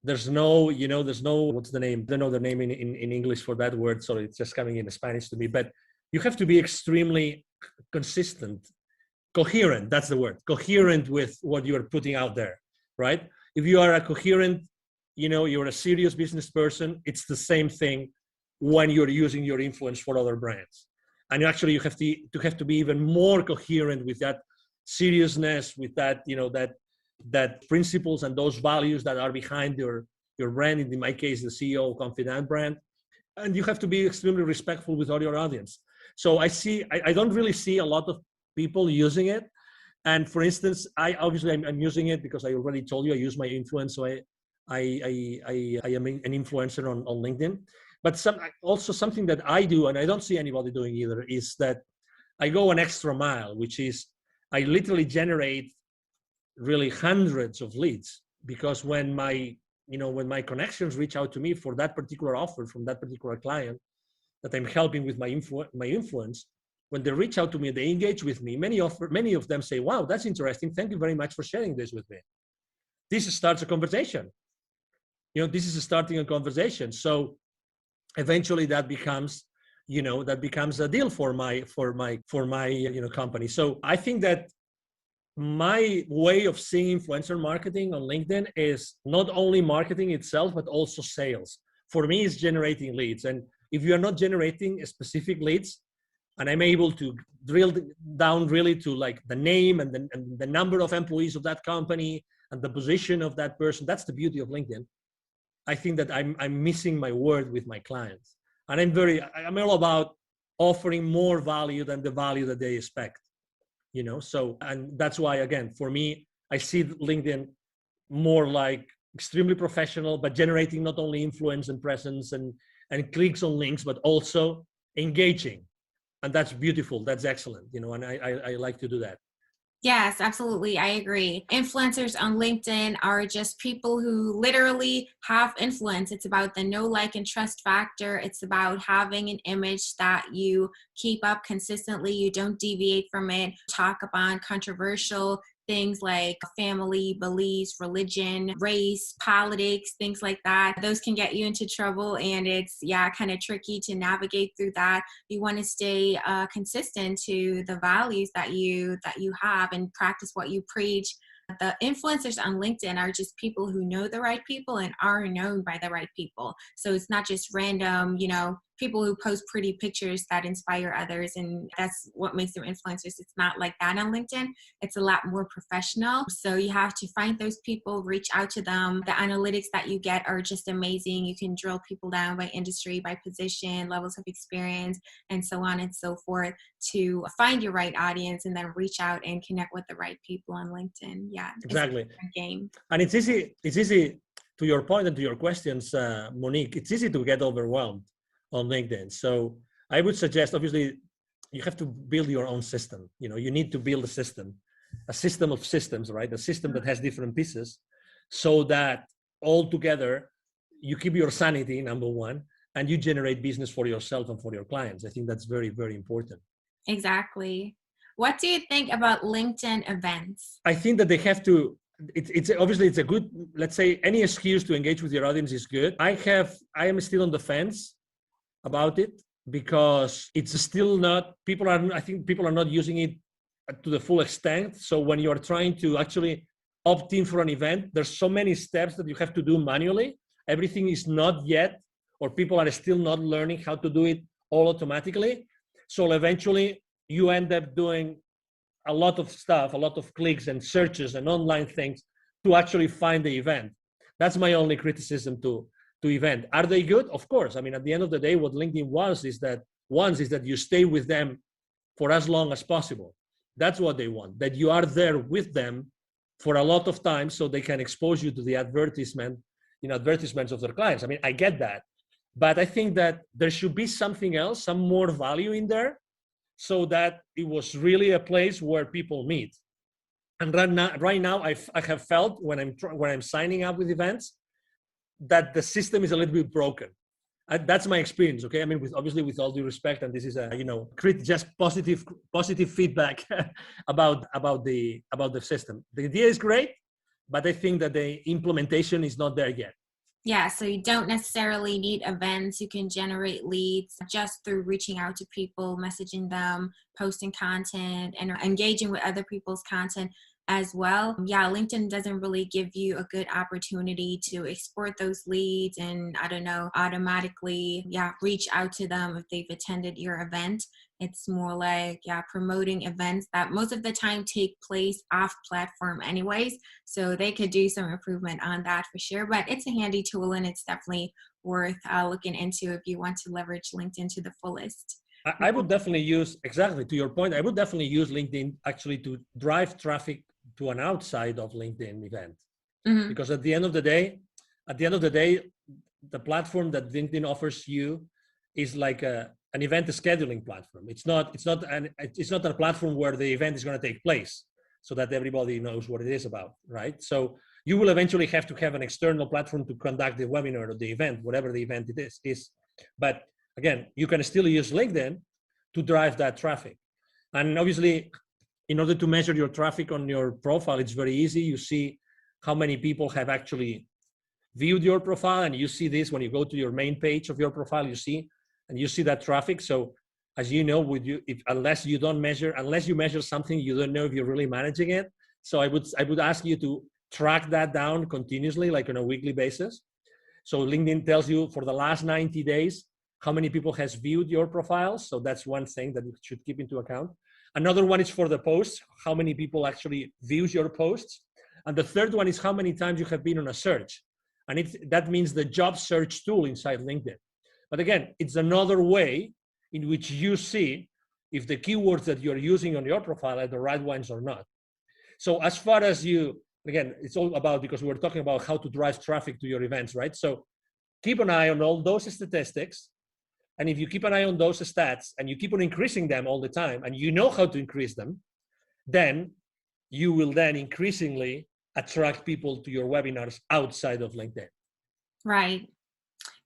There's no, what's the name? I don't know the name in English for that word, so it's just coming in Spanish to me. But you have to be extremely consistent, coherent, that's the word, coherent with what you're putting out there, right? If you are a coherent, you're a serious business person, it's the same thing when you're using your influence for other brands. And you have to be even more coherent with that seriousness, with that, that principles and those values that are behind your brand, in my case, the CEO Confidant brand. And you have to be extremely respectful with all your audience. So I don't really see a lot of people using it. And for instance, I'm using it because I already told you I use my influence. So I am an influencer on LinkedIn. But something that I do, and I don't see anybody doing either, is that I go an extra mile, which is I literally generate really hundreds of leads, because when my connections reach out to me for that particular offer from that particular client that I'm helping with my influence, when they reach out to me, they engage with me. Many of them say, "Wow, that's interesting. Thank you very much for sharing this with me." This starts a conversation. This is starting a conversation. So eventually that becomes a deal for my company. So I think that my way of seeing influencer marketing on LinkedIn is not only marketing itself, but also sales. For me, it's generating leads. And if you are not generating specific leads, and I'm able to drill down really to like the name and the number of employees of that company and the position of that person, that's the beauty of LinkedIn. I think that I'm missing my word with my clients. And I'm all about offering more value than the value that they expect. So, and that's why, again, for me, I see LinkedIn more like extremely professional, but generating not only influence and presence and clicks on links, but also engaging. And that's beautiful. That's excellent. And I like to do that. Yes, absolutely. I agree. Influencers on LinkedIn are just people who literally have influence. It's about the know, like, and trust factor. It's about having an image that you keep up consistently. You don't deviate from it. Talk about controversial things like family, beliefs, religion, race, politics, things like that. Those can get you into trouble, and it's kind of tricky to navigate through that. You want to stay consistent to the values that you have and practice what you preach. The influencers on LinkedIn are just people who know the right people and are known by the right people. So it's not just random, people who post pretty pictures that inspire others, and that's what makes them influencers. It's not like that on LinkedIn. It's a lot more professional. So you have to find those people, reach out to them. The analytics that you get are just amazing. You can drill people down by industry, by position, levels of experience, and so on and so forth to find your right audience and then reach out and connect with the right people on LinkedIn. Yeah, Exactly. It's a different game. And it's easy to your point and to your questions, Monique, it's easy to get overwhelmed on LinkedIn. So I would suggest, obviously, you have to build your own system. You need to build a system of systems, right? A system that has different pieces so that all together you keep your sanity, number one, and you generate business for yourself and for your clients. I think that's very, very important. Exactly. What do you think about LinkedIn events? I think that they have to, it's obviously it's a good, let's say any excuse to engage with your audience is good. I am still on the fence about it because it's still not, I think people are not using it to the full extent. So when you are trying to actually opt in for an event, there's so many steps that you have to do manually. Everything is not yet, or people are still not learning how to do it all automatically. So eventually you end up doing a lot of stuff, a lot of clicks and searches and online things to actually find the event. That's my only criticism to event. Are they good? Of course. I mean, at the end of the day, what LinkedIn wants is that you stay with them for as long as possible. That's what they want, that you are there with them for a lot of time so they can expose you to the advertisements of their clients. I mean, I get that. But I think that there should be something else, some more value in there, so that it was really a place where people meet. And right now, I have felt when I'm signing up with events that the system is a little bit broken. That's my experience. Okay, I mean, with all due respect, and this is just positive feedback about the system. The idea is great, but I think that the implementation is not there yet. Yeah, so you don't necessarily need events. You can generate leads just through reaching out to people, messaging them, posting content, and engaging with other people's content as well. Yeah, LinkedIn doesn't really give you a good opportunity to export those leads and, automatically, reach out to them if they've attended your event. It's more like, promoting events that most of the time take place off platform anyways. So they could do some improvement on that for sure. But it's a handy tool and it's definitely worth looking into if you want to leverage LinkedIn to the fullest. I would definitely use, exactly to your point, I would definitely use LinkedIn actually to drive traffic to an outside of LinkedIn event. Mm-hmm. Because at the end of the day, the platform that LinkedIn offers you is like an event scheduling platform. It's not a platform where the event is going to take place so that everybody knows what it is about, right? So you will eventually have to have an external platform to conduct the webinar or the event, whatever the event it is. But again, you can still use LinkedIn to drive that traffic. And obviously, in order to measure your traffic on your profile, it's very easy. You see how many people have actually viewed your profile, and you see this when you go to your main page of your profile, you see that traffic. So as you know, unless you measure something, you don't know if you're really managing it. So I would ask you to track that down continuously, like on a weekly basis. So LinkedIn tells you for the last 90 days, how many people has viewed your profiles. So that's one thing that you should keep into account. Another one is for the posts, how many people actually views your posts. And the third one is how many times you have been on a search. And that means the job search tool inside LinkedIn. But again, it's another way in which you see if the keywords that you're using on your profile are the right ones or not. So as far as again, it's all about, because we're talking about how to drive traffic to your events, right? So keep an eye on all those statistics. And if you keep an eye on those stats and you keep on increasing them all the time, and you know how to increase them, then you will then increasingly attract people to your webinars outside of LinkedIn. Right.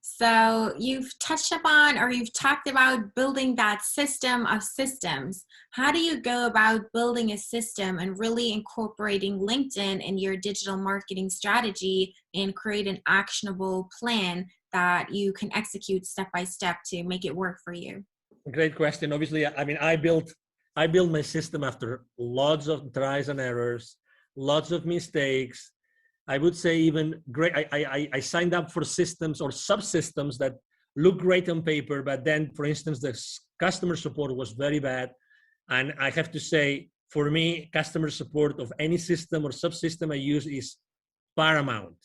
So you've touched upon, or you've talked about building that system of systems. How do you go about building a system and really incorporating LinkedIn in your digital marketing strategy and create an actionable plan that you can execute step by step to make it work for you? Great question. Obviously, I mean, I built my system after lots of tries and errors, lots of mistakes. I would say even great. I signed up for systems or subsystems that look great on paper, but then, for instance, the customer support was very bad. And I have to say, for me, customer support of any system or subsystem I use is paramount,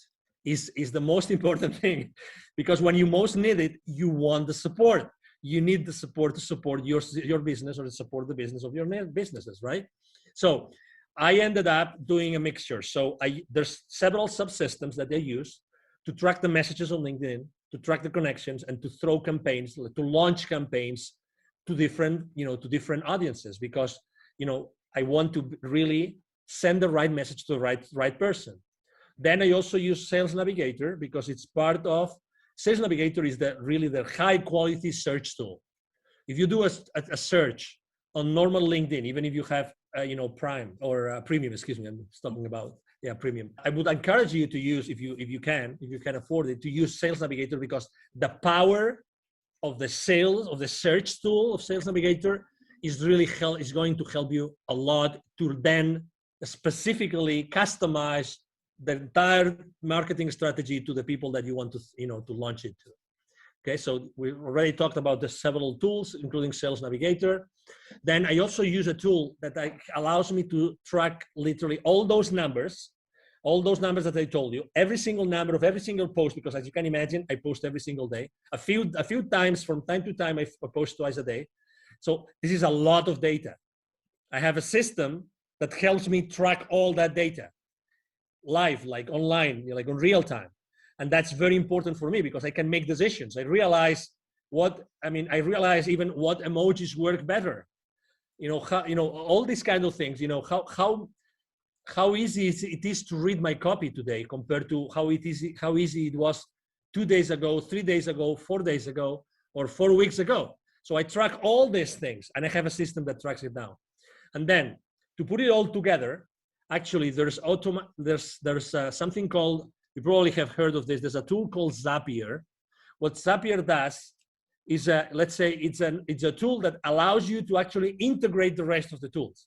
is the most important thing, because when you most need it, you want the support. You need the support to support your business or to support the business of your businesses, right? So I ended up doing a mixture. So there's several subsystems that they use to track the messages on LinkedIn, to track the connections, and to throw campaigns, to launch campaigns to different audiences, because, I want to really send the right message to the right person. Then I also use Sales Navigator, because it's part of Sales Navigator is really the high quality search tool. If you do a search on normal LinkedIn, even if you have Prime or Premium, excuse me, I'm talking about Premium. I would encourage you to use, if you can afford it, to use Sales Navigator, because the power of the search tool of Sales Navigator is going to help you a lot to then specifically customize the entire marketing strategy to the people that you want to launch it to. Okay, so we already talked about the several tools, including Sales Navigator. Then I also use a tool that allows me to track literally all those numbers that I told you, every single number of every single post, because as you can imagine, I post every single day. A few times from time to time, I post twice a day. So this is a lot of data. I have a system that helps me track all that data live, like online, like on real time. And that's very important for me, because I can make decisions. I realize even what emojis work better. All these kind of things, how easy it is to read my copy today compared to how easy it was 2 days ago, 3 days ago, 4 days ago, or 4 weeks ago. So I track all these things, and I have a system that tracks it down. And then to put it all together, actually, there's something called, you probably have heard of this. There's a tool called Zapier. What Zapier does is, let's say it's a tool that allows you to actually integrate the rest of the tools.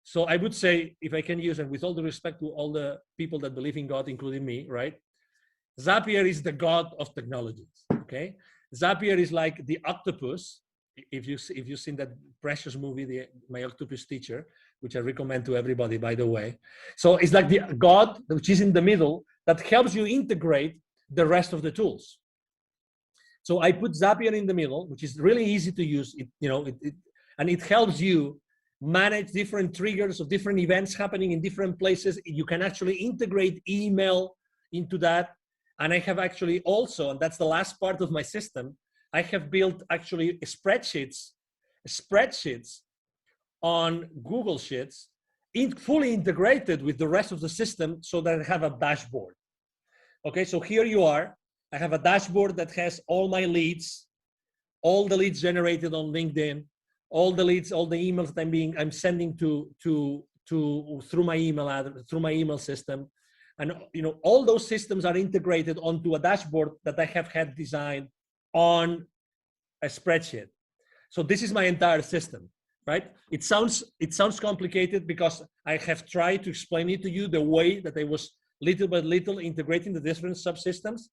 So I would say, if I can use, and with all the respect to all the people that believe in God, including me, right? Zapier is the God of technologies, okay? Zapier is like the octopus. If you've seen that precious movie, My Octopus Teacher, which I recommend to everybody, by the way. So it's like the God, which is in the middle, that helps you integrate the rest of the tools. So I put Zapier in the middle, which is really easy to use. And it helps you manage different triggers of different events happening in different places. You can actually integrate email into that. And I have actually also, and that's the last part of my system, I have built actually spreadsheets on Google Sheets, fully integrated with the rest of the system, so that I have a dashboard. Okay, so here you are. I have a dashboard that has all my leads, all the leads generated on LinkedIn, all the leads, all the emails that I'm sending through my email system, and all those systems are integrated onto a dashboard that I have had designed on a spreadsheet. So this is my entire system, right? It sounds complicated, because I have tried to explain it to you the way that I was little by little integrating the different subsystems,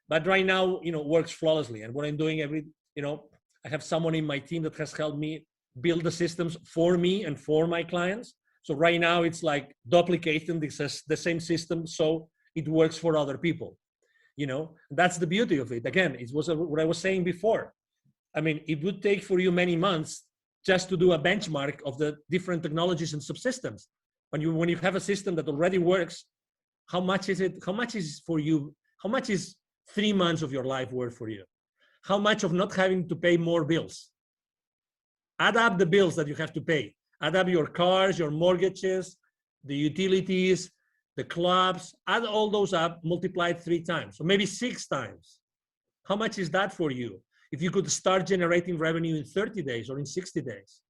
but right now, works flawlessly. And what I'm doing I have someone in my team that has helped me build the systems for me and for my clients. So right now it's like duplicating the same system, so it works for other people. That's the beauty of it. Again, it was what I was saying before. I mean, it would take for you many months just to do a benchmark of the different technologies and subsystems. When you have a system that already works, how much is it? How much is for you? How much is 3 months of your life worth for you? How much of not having to pay more bills? Add up the bills that you have to pay. Add up your cars, your mortgages, the utilities, the clubs, add all those up, multiply it 3 times, or maybe 6 times. How much is that for you? If you could start generating revenue in 30 days or in 60 days,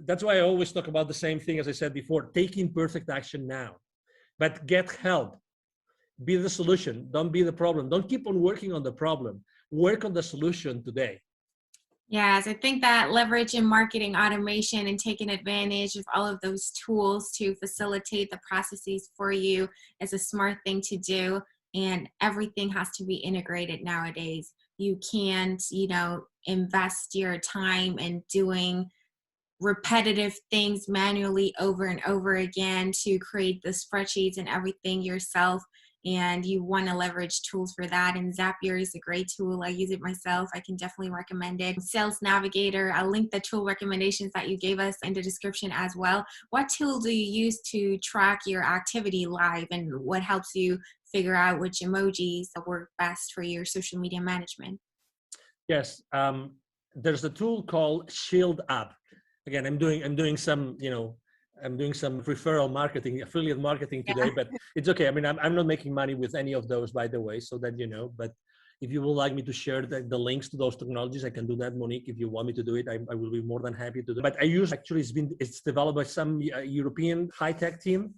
that's why I always talk about the same thing as I said before, taking perfect action now, but get help. Be the solution. Don't be the problem. Don't keep on working on the problem. Work on the solution today. Yes, I think that leveraging marketing automation and taking advantage of all of those tools to facilitate the processes for you is a smart thing to do. and everything has to be integrated nowadays. You can't, invest your time in doing repetitive things manually over and over again to create the spreadsheets and everything yourself. And you want to leverage tools for that. And Zapier is a great tool. I use it myself. I can definitely recommend it. Sales Navigator, I'll link the tool recommendations that you gave us in the description as well. What tool do you use to track your activity live, and what helps you figure out which emojis work best for your social media management? Yes, there's a tool called Shield App. Again, I'm doing some, I'm doing some referral marketing, affiliate marketing today, but it's okay. I mean, I'm not making money with any of those, by the way, so that you know. But if you would like me to share the links to those technologies, I can do that, Monique. If you want me to do it, I will be more than happy to do it. But I use, actually, it's developed by some European high-tech team.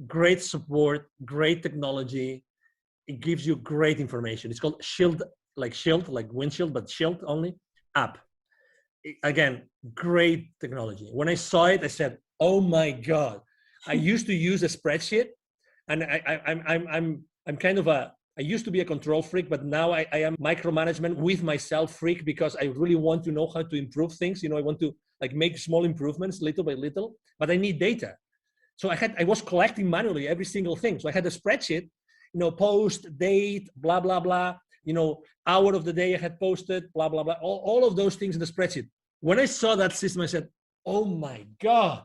Great support, great technology. It gives you great information. It's called Shield, like windshield, but Shield only app. Again, great technology. When I saw it, I said, "Oh my God!" I used to use a spreadsheet, and I'm kind of I used to be a control freak, but now I am micromanagement with myself freak, because I really want to know how to improve things. I want to make small improvements little by little, but I need data. So I was collecting manually every single thing. So I had a spreadsheet, post, date, blah, blah, blah, hour of the day I had posted, blah, blah, blah, all of those things in the spreadsheet. When I saw that system, I said, "Oh my God,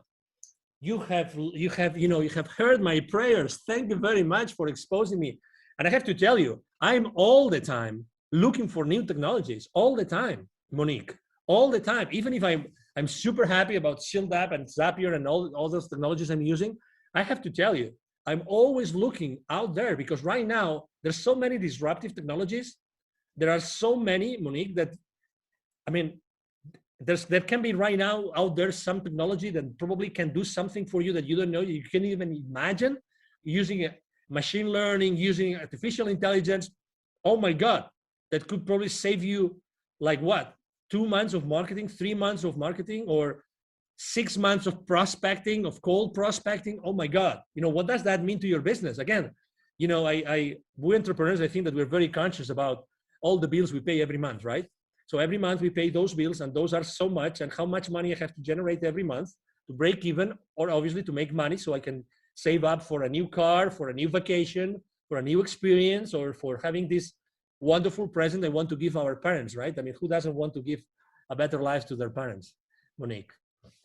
you have heard my prayers. Thank you very much for exposing me." And I have to tell you, I'm all the time looking for new technologies, all the time, Monique, all the time. Even if I'm super happy about Shield App and Zapier and all those technologies I'm using, I have to tell you, I'm always looking out there, because right now there's so many disruptive technologies. There are so many, Monique, that, I mean, there can be right now out there some technology that probably can do something for you that you don't know, you can't even imagine, using machine learning, using artificial intelligence. Oh my God, that could probably save you, 2 months of marketing, 3 months of marketing, or 6 months of prospecting, of cold prospecting. Oh my God, what does that mean to your business? Again, we entrepreneurs, I think that we're very conscious about all the bills we pay every month, right? So every month we pay those bills, and those are so much, and how much money I have to generate every month to break even, or obviously to make money so I can save up for a new car, for a new vacation, for a new experience, or for having this wonderful present I want to give our parents, right? I mean, who doesn't want to give a better life to their parents, Monique?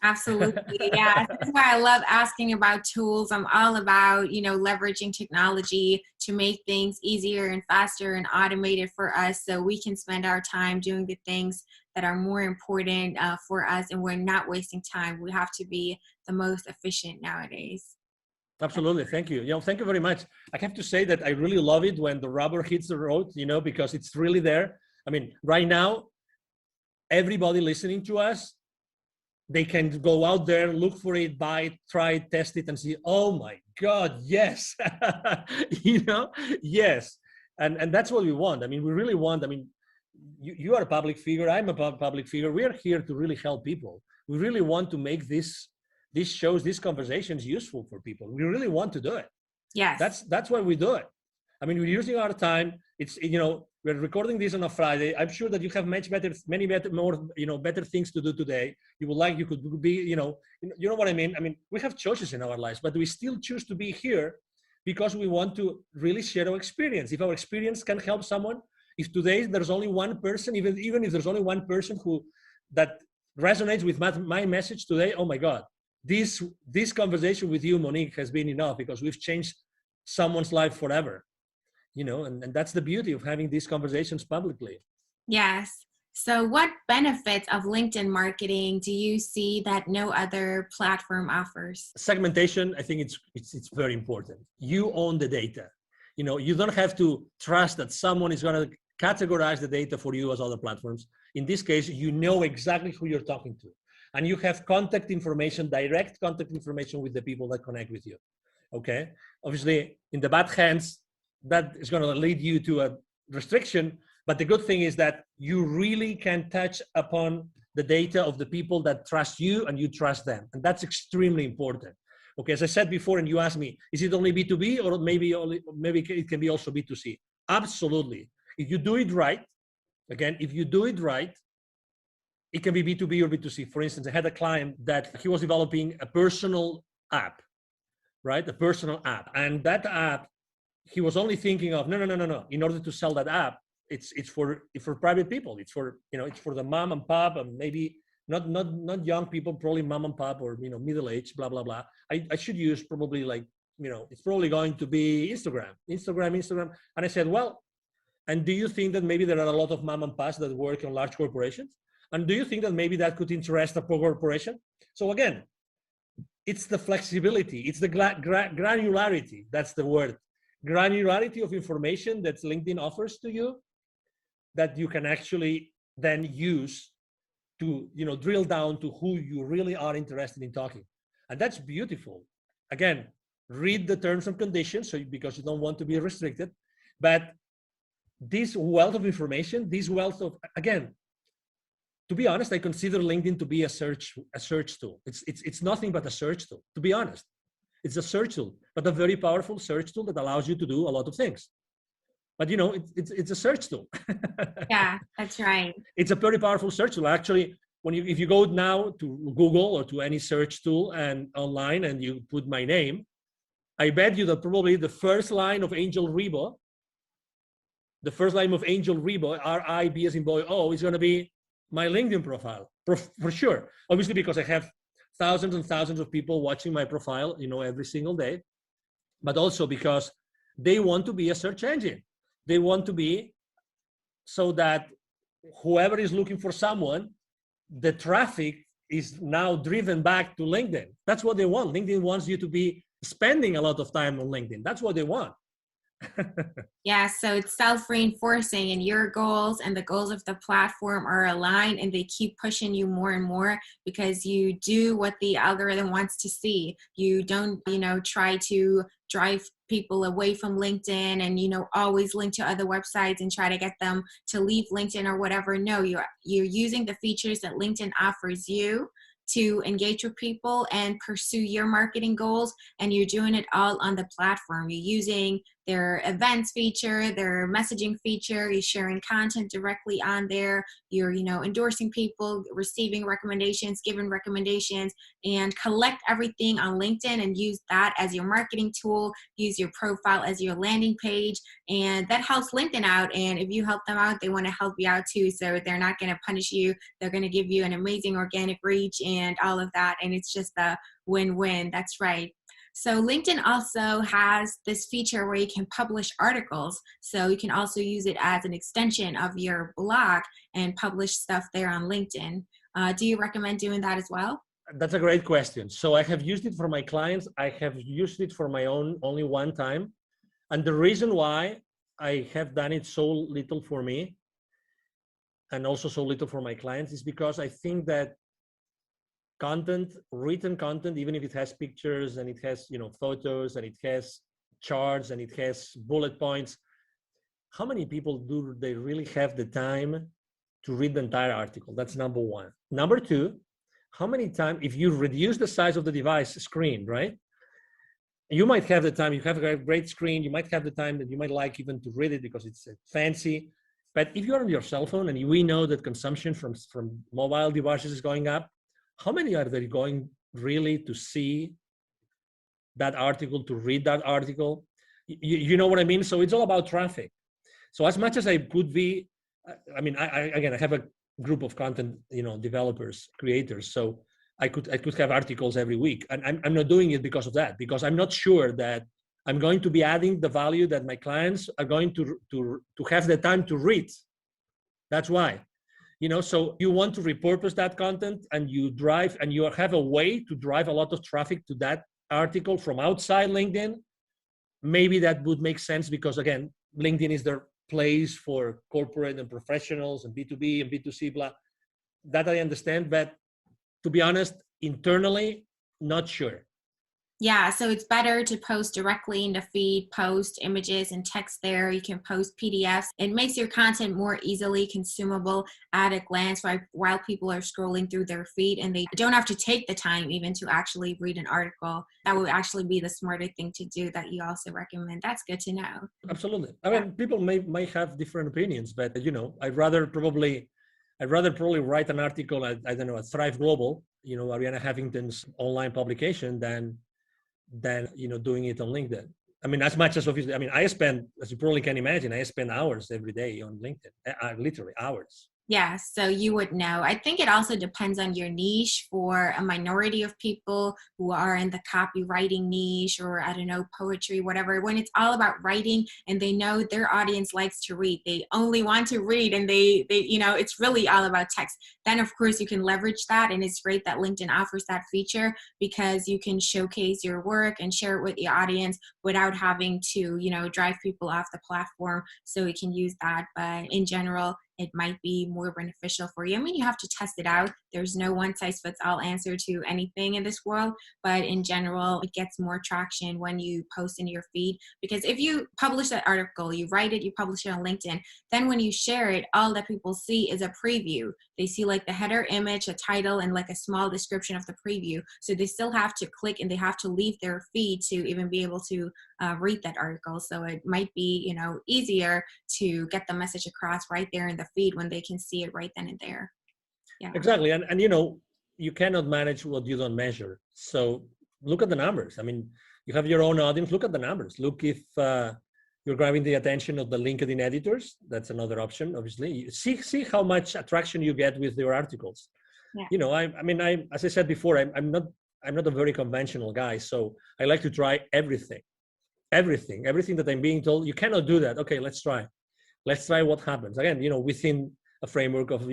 Absolutely. Yeah. That's why I love asking about tools. I'm all about, leveraging technology to make things easier and faster and automated for us, so we can spend our time doing the things that are more important for us, and we're not wasting time. We have to be the most efficient nowadays. Absolutely. Thank you. Thank you very much. I have to say that I really love it when the rubber hits the road, because it's really there. I mean, right now, everybody listening to us, they can go out there, look for it, buy it, try it, test it, and see, oh my God, yes. Yes. And that's what we want. I mean, we really want, you are a public figure, I'm a public figure. We are here to really help people. We really want to make these shows, these conversations useful for people. We really want to do it. Yes. That's why we do it. I mean, we're using our time. It's, we're recording this on a Friday. I'm sure that you have many better things to do today. You could be, you know what I mean? I mean, we have choices in our lives, but we still choose to be here because we want to really share our experience. If our experience can help someone, if today there's only one person, even if there's only one person that resonates with my message today, oh my God, this conversation with you, Monique, has been enough, because we've changed someone's life forever. And that's the beauty of having these conversations publicly. Yes. So what benefits of LinkedIn marketing do you see that no other platform offers? Segmentation, I think it's very important. You own the data. You don't have to trust that someone is going to categorize the data for you as other platforms. In this case, you know exactly who you're talking to. And you have contact information, direct contact information with the people that connect with you. Okay? Obviously, in the bad hands, that is going to lead you to a restriction. But the good thing is that you really can touch upon the data of the people that trust you and you trust them. And that's extremely important. Okay, as I said before, and you asked me, is it only B2B or maybe it can be also B2C? Absolutely. If you do it right, again, if you do it right, it can be B2B or B2C. For instance, I had a client that he was developing a personal app, right? A personal app. And that app, he was only thinking of, no. In order to sell that app, it's for private people. It's for, it's for the mom and pop, and maybe not young people, probably mom and pop, or, middle age, blah, blah, blah. I should use probably like, it's probably going to be Instagram. And I said, well, and do you think that maybe there are a lot of mom and pops that work in large corporations? And do you think that maybe that could interest a corporation? So again, it's the flexibility, it's the granularity, that's the word. Granularity of information that LinkedIn offers to you that you can actually then use to, drill down to who you really are interested in talking. And that's beautiful. Again, read the terms and conditions, because you don't want to be restricted. But this wealth of information, again, to be honest, I consider LinkedIn to be a search tool. It's nothing but a search tool, to be honest. It's a search tool, but a very powerful search tool that allows you to do a lot of things. But it's a search tool. Yeah, that's right. It's a very powerful search tool. Actually, if you go now to Google or to any search tool and online and you put my name, I bet you that probably the first line of Angel Ribo, R-I-B as in boy, O, is going to be my LinkedIn profile for sure. Obviously, because I have thousands and thousands of people watching my profile, every single day, but also because they want to be a search engine. They want to be so that whoever is looking for someone, the traffic is now driven back to LinkedIn. That's what they want. LinkedIn wants you to be spending a lot of time on LinkedIn. That's what they want. Yeah, so it's self-reinforcing, and your goals and the goals of the platform are aligned, and they keep pushing you more and more because you do what the algorithm wants to see. You don't, try to drive people away from LinkedIn and, always link to other websites and try to get them to leave LinkedIn or whatever. No, you're using the features that LinkedIn offers you to engage with people and pursue your marketing goals, and you're doing it all on the platform. You're using their events feature, their messaging feature, you're sharing content directly on there, you're endorsing people, receiving recommendations, giving recommendations, and collect everything on LinkedIn and use that as your marketing tool, use your profile as your landing page, and that helps LinkedIn out. And if you help them out, they want to help you out too, so they're not going to punish you. They're going to give you an amazing organic reach and all of that, and it's just a win-win. That's right. So LinkedIn also has this feature where you can publish articles. So you can also use it as an extension of your blog and publish stuff there on LinkedIn. Do you recommend doing that as well? That's a great question. So I have used it for my clients. I have used it for my own only one time. And the reason why I have done it so little for me and also so little for my clients is because I think that written content, even if it has pictures and it has, photos and it has charts and it has bullet points, how many people do they really have the time to read the entire article? That's number one. Number two, how many times, if you reduce the size of the device screen, right? You might have the time, you have a great screen, you might have the time that you might like even to read it because it's fancy. But if you're on your cell phone, and we know that consumption from mobile devices is going up, how many are they going really to see that article, to read that article? You know what I mean? So it's all about traffic. So as much as I could be, I have a group of content, developers, creators. So I could have articles every week, and I'm not doing it because of that, because I'm not sure that I'm going to be adding the value that my clients are going to have the time to read. That's why. So you want to repurpose that content, and you have a way to drive a lot of traffic to that article from outside LinkedIn. Maybe that would make sense because, again, LinkedIn is their place for corporate and professionals and B2B and B2C, blah. That I understand, but to be honest, internally, not sure. Yeah, so it's better to post directly in the feed, post images and text there. You can post PDFs. It makes your content more easily consumable at a glance while people are scrolling through their feed, and they don't have to take the time even to actually read an article. That would actually be the smarter thing to do that you also recommend. That's good to know. Absolutely. I mean, people may have different opinions, but I'd rather probably write an article at, I don't know, at Thrive Global, Ariana Huffington's online publication than doing it on LinkedIn. I mean, as much as obviously, I mean, I spend, as you probably can imagine, I spend hours every day on LinkedIn, literally hours. Yeah, so you would know. I think it also depends on your niche. For a minority of people who are in the copywriting niche, or I don't know, poetry, whatever, when it's all about writing and they know their audience likes to read, they only want to read, and they it's really all about text. Then of course you can leverage that, and it's great that LinkedIn offers that feature because you can showcase your work and share it with the audience without having to, drive people off the platform. So we can use that, but in general, it might be more beneficial for you. I mean, you have to test it out. There's no one size fits all answer to anything in this world, but in general, it gets more traction when you post in your feed, because if you publish that article, you write it, you publish it on LinkedIn, then when you share it, all that people see is a preview. They see like the header image, a title, and like a small description of the preview. So they still have to click and they have to leave their feed to even be able to read that article. So it might be, easier to get the message across right there in the feed when they can see it right then and there. Yeah. Exactly. And you cannot manage what you don't measure. So look at the numbers. I mean, you have your own audience. Look at the numbers. Look if you're grabbing the attention of the LinkedIn editors. That's another option, obviously. See how much attraction you get with your articles. Yeah. I as I said before, I'm not a very conventional guy. So I like to try everything that I'm being told. You cannot do that. Okay, let's try what happens. Again, within a framework of,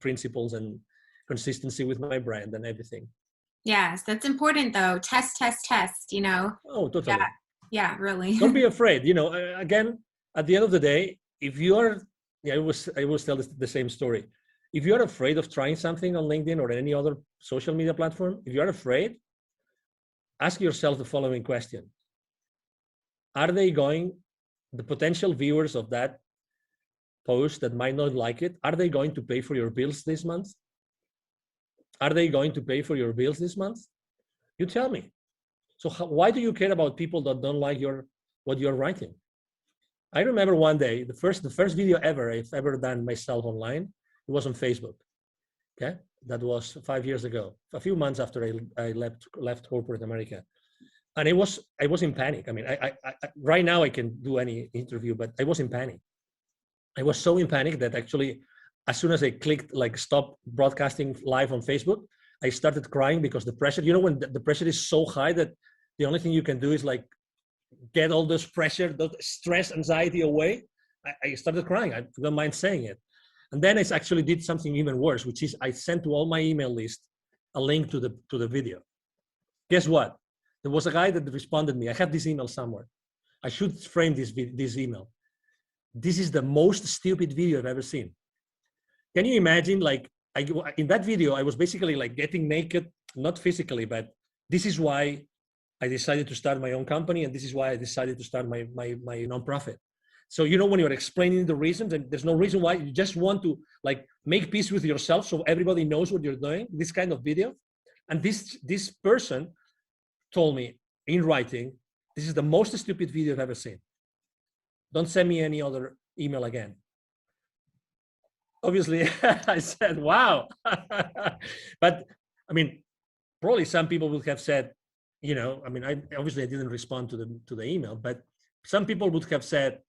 principles and consistency with my brand and everything. Yes, that's important though. Test. Oh, totally. Yeah, really. Don't be afraid. Again, at the end of the day, if you are, I always tell the same story. If you are afraid of trying something on LinkedIn or any other social media platform, if you are afraid, ask yourself the following question. Are the potential viewers of that post that might not like it, are they going to pay for your bills this month? Are they going to pay for your bills this month? You tell me. So why do you care about people that don't like what you're writing? I remember one day, the first video I've ever done myself online, it was on Facebook. Okay, that was 5 years ago, a few months after I left corporate America. And I was in panic. I mean, I right now I can do any interview, but I was in panic. I was so in panic that actually, as soon as I clicked like stop broadcasting live on Facebook, I started crying because the pressure, when the pressure is so high that the only thing you can do is like get all this pressure, that stress, anxiety away. I started crying. I don't mind saying it. And then I actually did something even worse, which is I sent to all my email list a link to the video. Guess what? There was a guy that responded to me. I have this email somewhere. I should frame this email. This is the most stupid video I've ever seen. Can you imagine? Like in that video, I was basically like getting naked, not physically, but this is why I decided to start my own company, and this is why I decided to start my nonprofit. So when you're explaining the reasons, and there's no reason why, you just want to like make peace with yourself, so everybody knows what you're doing. This kind of video, and this person told me in writing, this is the most stupid video I've ever seen. Don't send me any other email again. Obviously, I said, wow. But I mean, probably some people would have said, I didn't respond to the email, but some people would have said,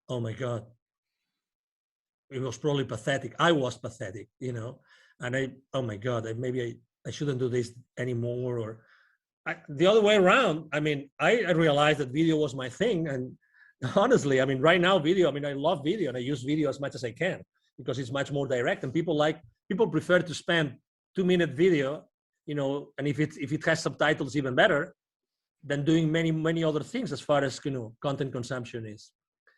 oh my God, it was probably pathetic. I was pathetic, and oh my God, maybe I shouldn't do this anymore. Or the other way around. I mean, I realized that video was my thing. And honestly, I mean, right now video, I love video and I use video as much as I can because it's much more direct, and people prefer to spend 2-minute video, and if it has subtitles, even better than doing many, many other things as far as, content consumption is.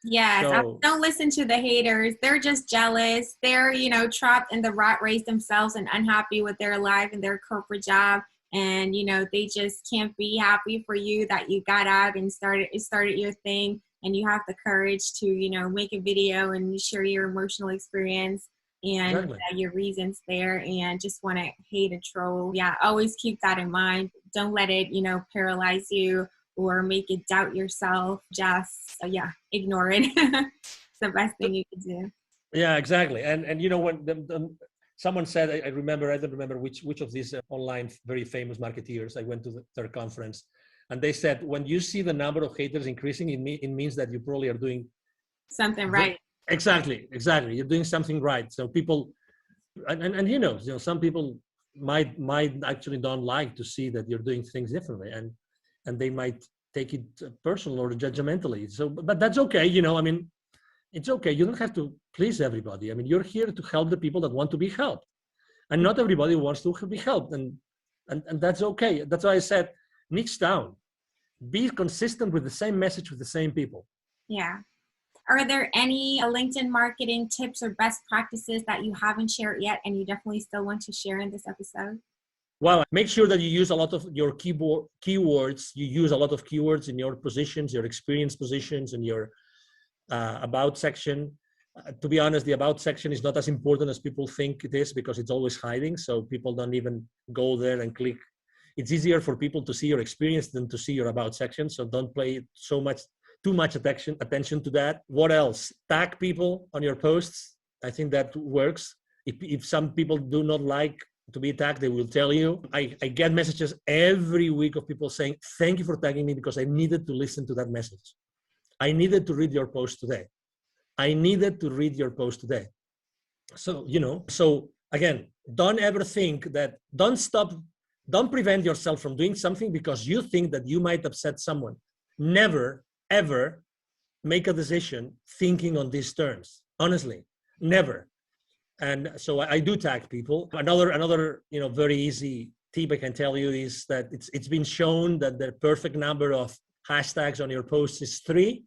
Yes, so, don't listen to the haters. They're just jealous. They're, trapped in the rat race themselves and unhappy with their life and their corporate job. and they just can't be happy for you that you got out and started your thing, and you have the courage to make a video and share your emotional experience and Exactly. your reasons there, and just want to hate a troll. Yeah, always keep that in mind. Don't let it paralyze you or make you doubt yourself. Just ignore it. It's the best thing you can do. Yeah, exactly. And when someone said, I remember, I don't remember which of these online very famous marketeers, I went to their conference, and they said, when you see the number of haters increasing, it means that you probably are doing something right. Exactly. You're doing something right. So people, and some people might actually don't like to see that you're doing things differently, and they might take it personal or judgmentally. So, but that's okay. It's okay. You don't have to please everybody. You're here to help the people that want to be helped, and not everybody wants to be helped, and that's okay. That's why I said niche down, be consistent with the same message with the same people. Yeah. Are there any LinkedIn marketing tips or best practices that you haven't shared yet and you definitely still want to share in this episode? Well, make sure that you use a lot of your keywords. You use a lot of keywords in your positions, your experience positions, and your about section. To be honest, the about section is not as important as people think it is, because it's always hiding. So people don't even go there and click. It's easier for people to see your experience than to see your about section. So don't pay too much attention to that. What else? Tag people on your posts. I think that works. If some people do not like to be tagged, they will tell you. I get messages every week of people saying, thank you for tagging me, because I needed to listen to that message. I needed to read your post today. So, again, don't ever think that, don't prevent yourself from doing something because you think that you might upset someone. Never, ever make a decision thinking on these terms. Honestly, never. And so I do tag people. Another very easy tip I can tell you is that it's been shown that the perfect number of hashtags on your posts is 3.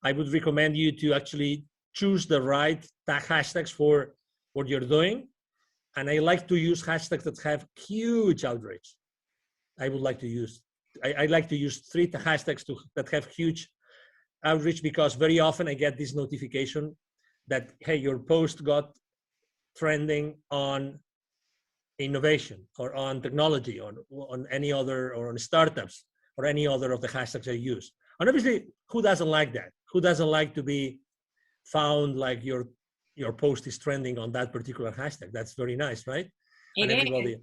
I would recommend you to actually choose the right tag hashtags for what you're doing. And I like to use hashtags that have huge outreach. I like to use 3 hashtags that have huge outreach, because very often I get this notification that, hey, your post got trending on innovation or on technology or on any other, or on startups or any other of the hashtags I use. And obviously, who doesn't like that? Who doesn't like to be found like your post is trending on that particular hashtag? That's very nice, right? It and everybody is,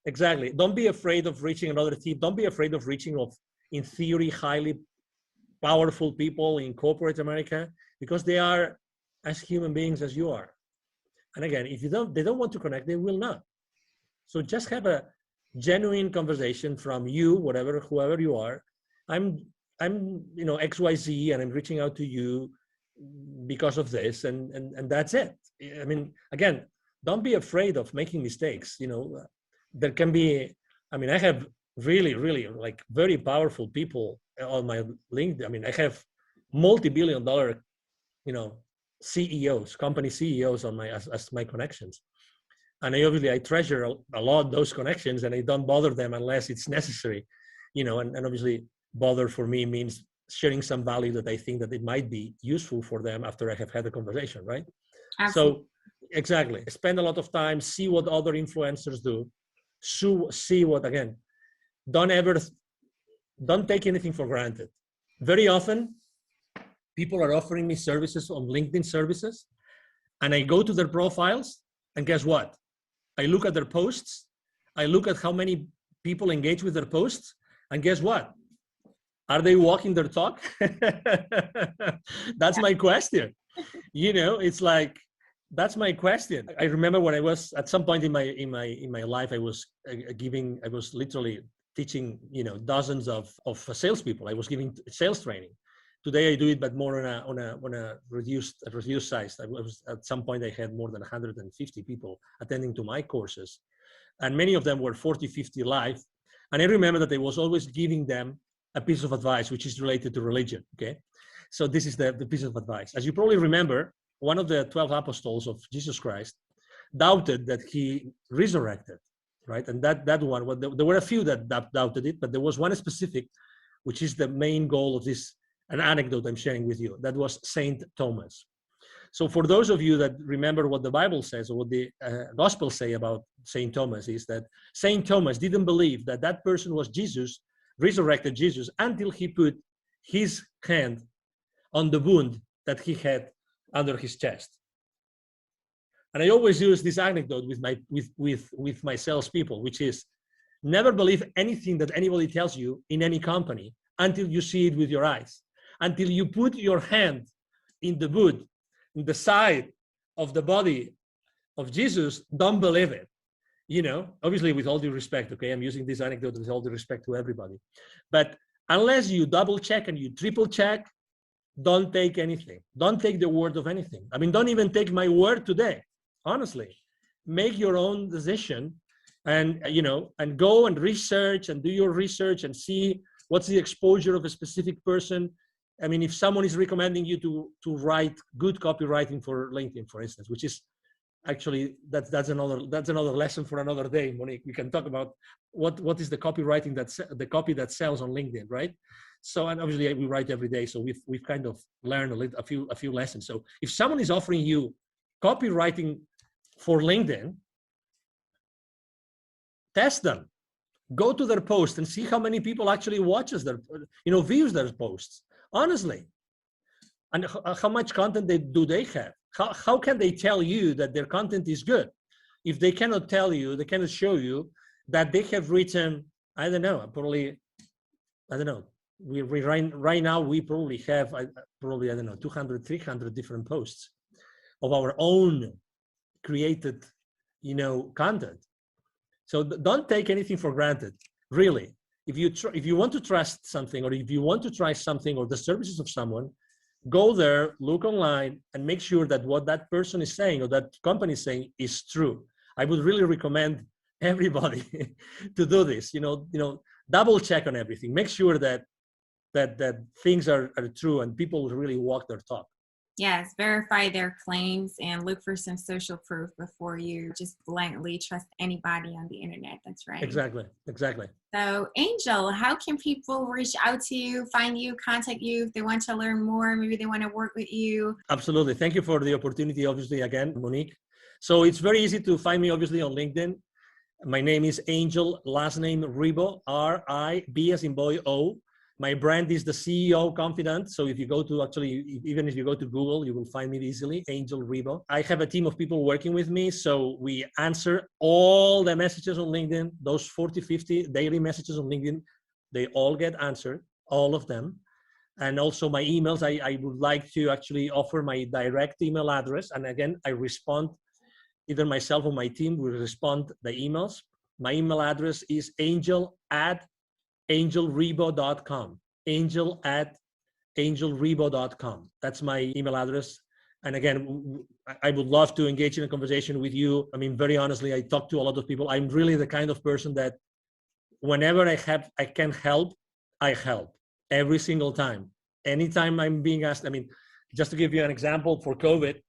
exactly. Don't be afraid of reaching another team. Don't be afraid of reaching in theory, highly powerful people in corporate America, because they are as human beings as you are. And again, if they don't want to connect, they will not. So just have a genuine conversation from you, whoever you are. I'm XYZ, and I'm reaching out to you because of this, and that's it. Again, don't be afraid of making mistakes. There can be, I have really, really like very powerful people on my LinkedIn. I have multi-billion-dollar, CEOs, company CEOs on as my connections. And I treasure a lot those connections, and I don't bother them unless it's necessary, and obviously bother for me means sharing some value that I think that it might be useful for them after I have had a conversation, right? Absolutely. So exactly, spend a lot of time, see what other influencers do, see what, again, don't take anything for granted. Very often, people are offering me services on LinkedIn services, and I go to their profiles, and guess what? I look at their posts, I look at how many people engage with their posts, and guess what? Are they walking their talk? That's my question. It's like, that's my question. I remember when I was at some point in my life, I was literally teaching, dozens of salespeople. I was giving sales training. Today I do it, but more on a reduced size. At some point I had more than 150 people attending to my courses, and many of them were 40, 50 live. And I remember that I was always giving them a piece of advice which is related to religion. Okay, so this is the piece of advice. As you probably remember, one of the 12 apostles of Jesus Christ doubted that he resurrected. right? And that one, well, there were a few that doubted it, but there was one specific, which is the main goal of this, an anecdote I'm sharing with you. That was Saint Thomas. So for those of you that remember what the Bible says, or what the Gospels say about Saint Thomas, is that Saint Thomas didn't believe that that person was Jesus, resurrected Jesus, until he put his hand on the wound that he had under his chest. And I always use this anecdote with my salespeople, which is never believe anything that anybody tells you in any company until you see it with your eyes, until you put your hand in the wound, in the side of the body of Jesus. Don't believe it. Obviously with all due respect, okay, I'm using this anecdote with all due respect to everybody. But unless you double check and you triple check, don't take anything. Don't take the word of anything. I mean, don't even take my word today. Honestly, make your own decision, and and go and research and do your research and see what's the exposure of a specific person. I mean, if someone is recommending you to write good copywriting for LinkedIn, for instance, which is actually that's another lesson for another day, Monique. We can talk about what is the copywriting the copy that sells on LinkedIn, right? So, and obviously we write every day, so we've kind of learned a few lessons. So if someone is offering you copywriting for LinkedIn, test them. Go to their post and see how many people actually watches views their posts. Honestly, and how much content do they have? How can they tell you that their content is good if they cannot tell you, they cannot show you that they have written, I don't know, we right now we probably have 200, 300 different posts of our own created, content. So don't take anything for granted, really. If you want to trust something, or if you want to try something or the services of someone, go there, look online, and make sure that what that person is saying or that company is saying is true. I would really recommend everybody to do this. Double check on everything. Make sure that things are true and people really walk their talk. Yes, verify their claims and look for some social proof before you just blindly trust anybody on the internet. That's right. Exactly. So, Angel, how can people reach out to you, find you, contact you if they want to learn more? Maybe they want to work with you. Absolutely. Thank you for the opportunity, obviously, again, Monique. So it's very easy to find me, obviously, on LinkedIn. My name is Angel, last name Ribo, R-I-B as in boy, O. My brand is the CEO Confidant. So if you go to even if you go to Google, you will find me easily, Angel Ribo. I have a team of people working with me. So we answer all the messages on LinkedIn, those 40, 50 daily messages on LinkedIn, they all get answered, all of them. And also my emails, I would like to actually offer my direct email address. And again, I respond, either myself or my team will respond the emails. My email address is angel@angelribo.com. angel@angelribo.com. That's my email address. And again, I would love to engage in a conversation with you. I mean, very honestly, I talk to a lot of people. I'm really the kind of person that whenever I can help, I help every single time. Anytime I'm being asked, I mean, just to give you an example, for COVID,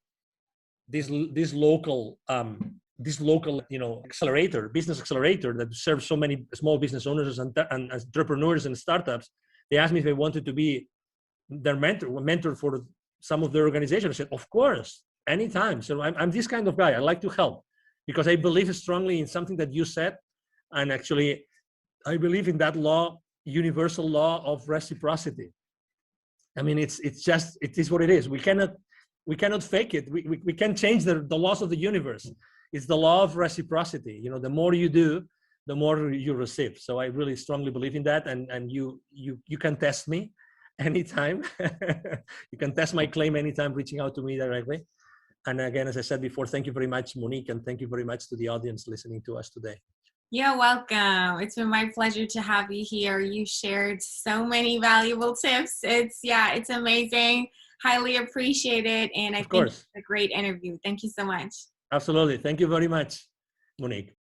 this local business accelerator that serves so many small business owners and entrepreneurs and startups, they asked me if I wanted to be their mentor for some of their organization. I said, of course, anytime. So I'm this kind of guy. I like to help because I believe strongly in something that you said. And actually, I believe in that law, universal law of reciprocity. I mean, it is what it is. We cannot fake it. We can't change the laws of the universe. It's the law of reciprocity. The more you do, the more you receive. So I really strongly believe in that. And you can test me anytime. You can test my claim anytime, reaching out to me directly. And again, as I said before, thank you very much, Monique, and thank you very much to the audience listening to us today. You're welcome. It's been my pleasure to have you here. You shared so many valuable tips. It's amazing. Highly appreciate it. And I think it's a great interview. Thank you so much. Absolutely. Thank you very much, Monique.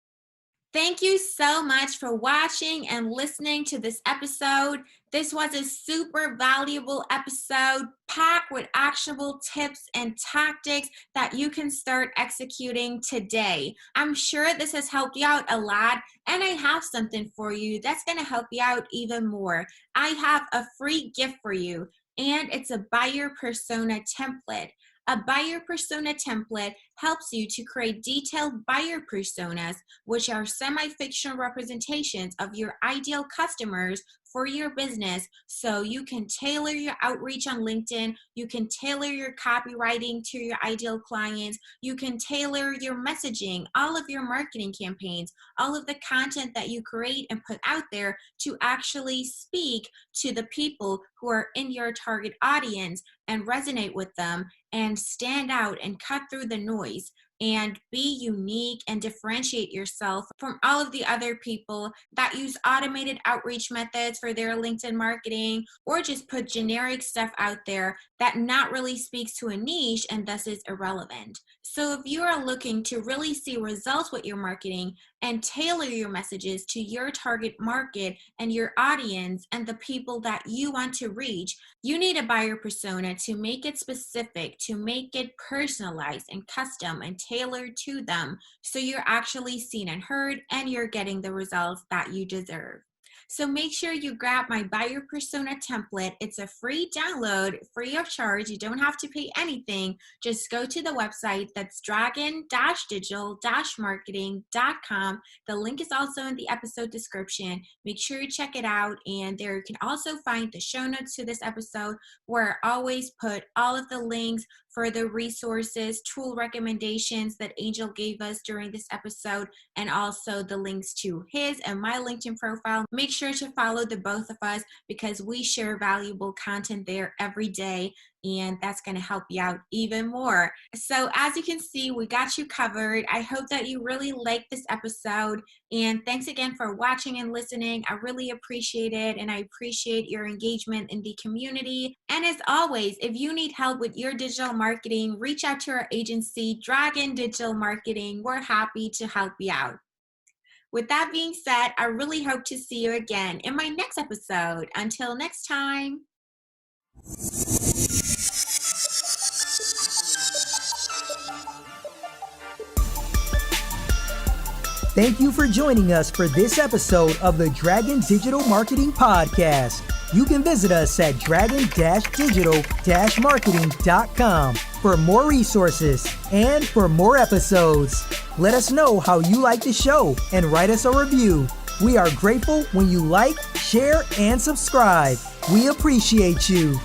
Thank you so much for watching and listening to this episode. This was a super valuable episode packed with actionable tips and tactics that you can start executing today. I'm sure this has helped you out a lot, and I have something for you that's going to help you out even more. I have a free gift for you, and it's a buyer persona template. A buyer persona template helps you to create detailed buyer personas, which are semi-fictional representations of your ideal customers for your business, so you can tailor your outreach on LinkedIn, you can tailor your copywriting to your ideal clients, you can tailor your messaging, all of your marketing campaigns, all of the content that you create and put out there to actually speak to the people who are in your target audience and resonate with them and stand out and cut through the noise and be unique and differentiate yourself from all of the other people that use automated outreach methods for their LinkedIn marketing, or just put generic stuff out there that not really speaks to a niche and thus is irrelevant. So if you are looking to really see results with your marketing and tailor your messages to your target market and your audience and the people that you want to reach, you need a buyer persona to make it specific, to make it personalized and custom and tailored to them, so you're actually seen and heard and you're getting the results that you deserve. So make sure you grab my buyer persona template. It's a free download, free of charge. You don't have to pay anything. Just go to the website. That's dragon-digital-marketing.com. The link is also in the episode description. Make sure you check it out. And there you can also find the show notes to this episode, where I always put all of the links for the resources, tool recommendations that Angel gave us during this episode, and also the links to his and my LinkedIn profile. Make sure to follow the both of us, because we share valuable content there every day, and that's going to help you out even more. So as you can see, we got you covered. I hope that you really liked this episode, and thanks again for watching and listening. I really appreciate it, and I appreciate your engagement in the community. And as always, if you need help with your digital marketing, reach out to our agency, Dragon Digital Marketing. We're happy to help you out. With that being said, I really hope to see you again in my next episode. Until next time. Thank you for joining us for this episode of the Dragon Digital Marketing Podcast. You can visit us at dragon-digital-marketing.com for more resources and for more episodes. Let us know how you like the show and write us a review. We are grateful when you like, share, and subscribe. We appreciate you.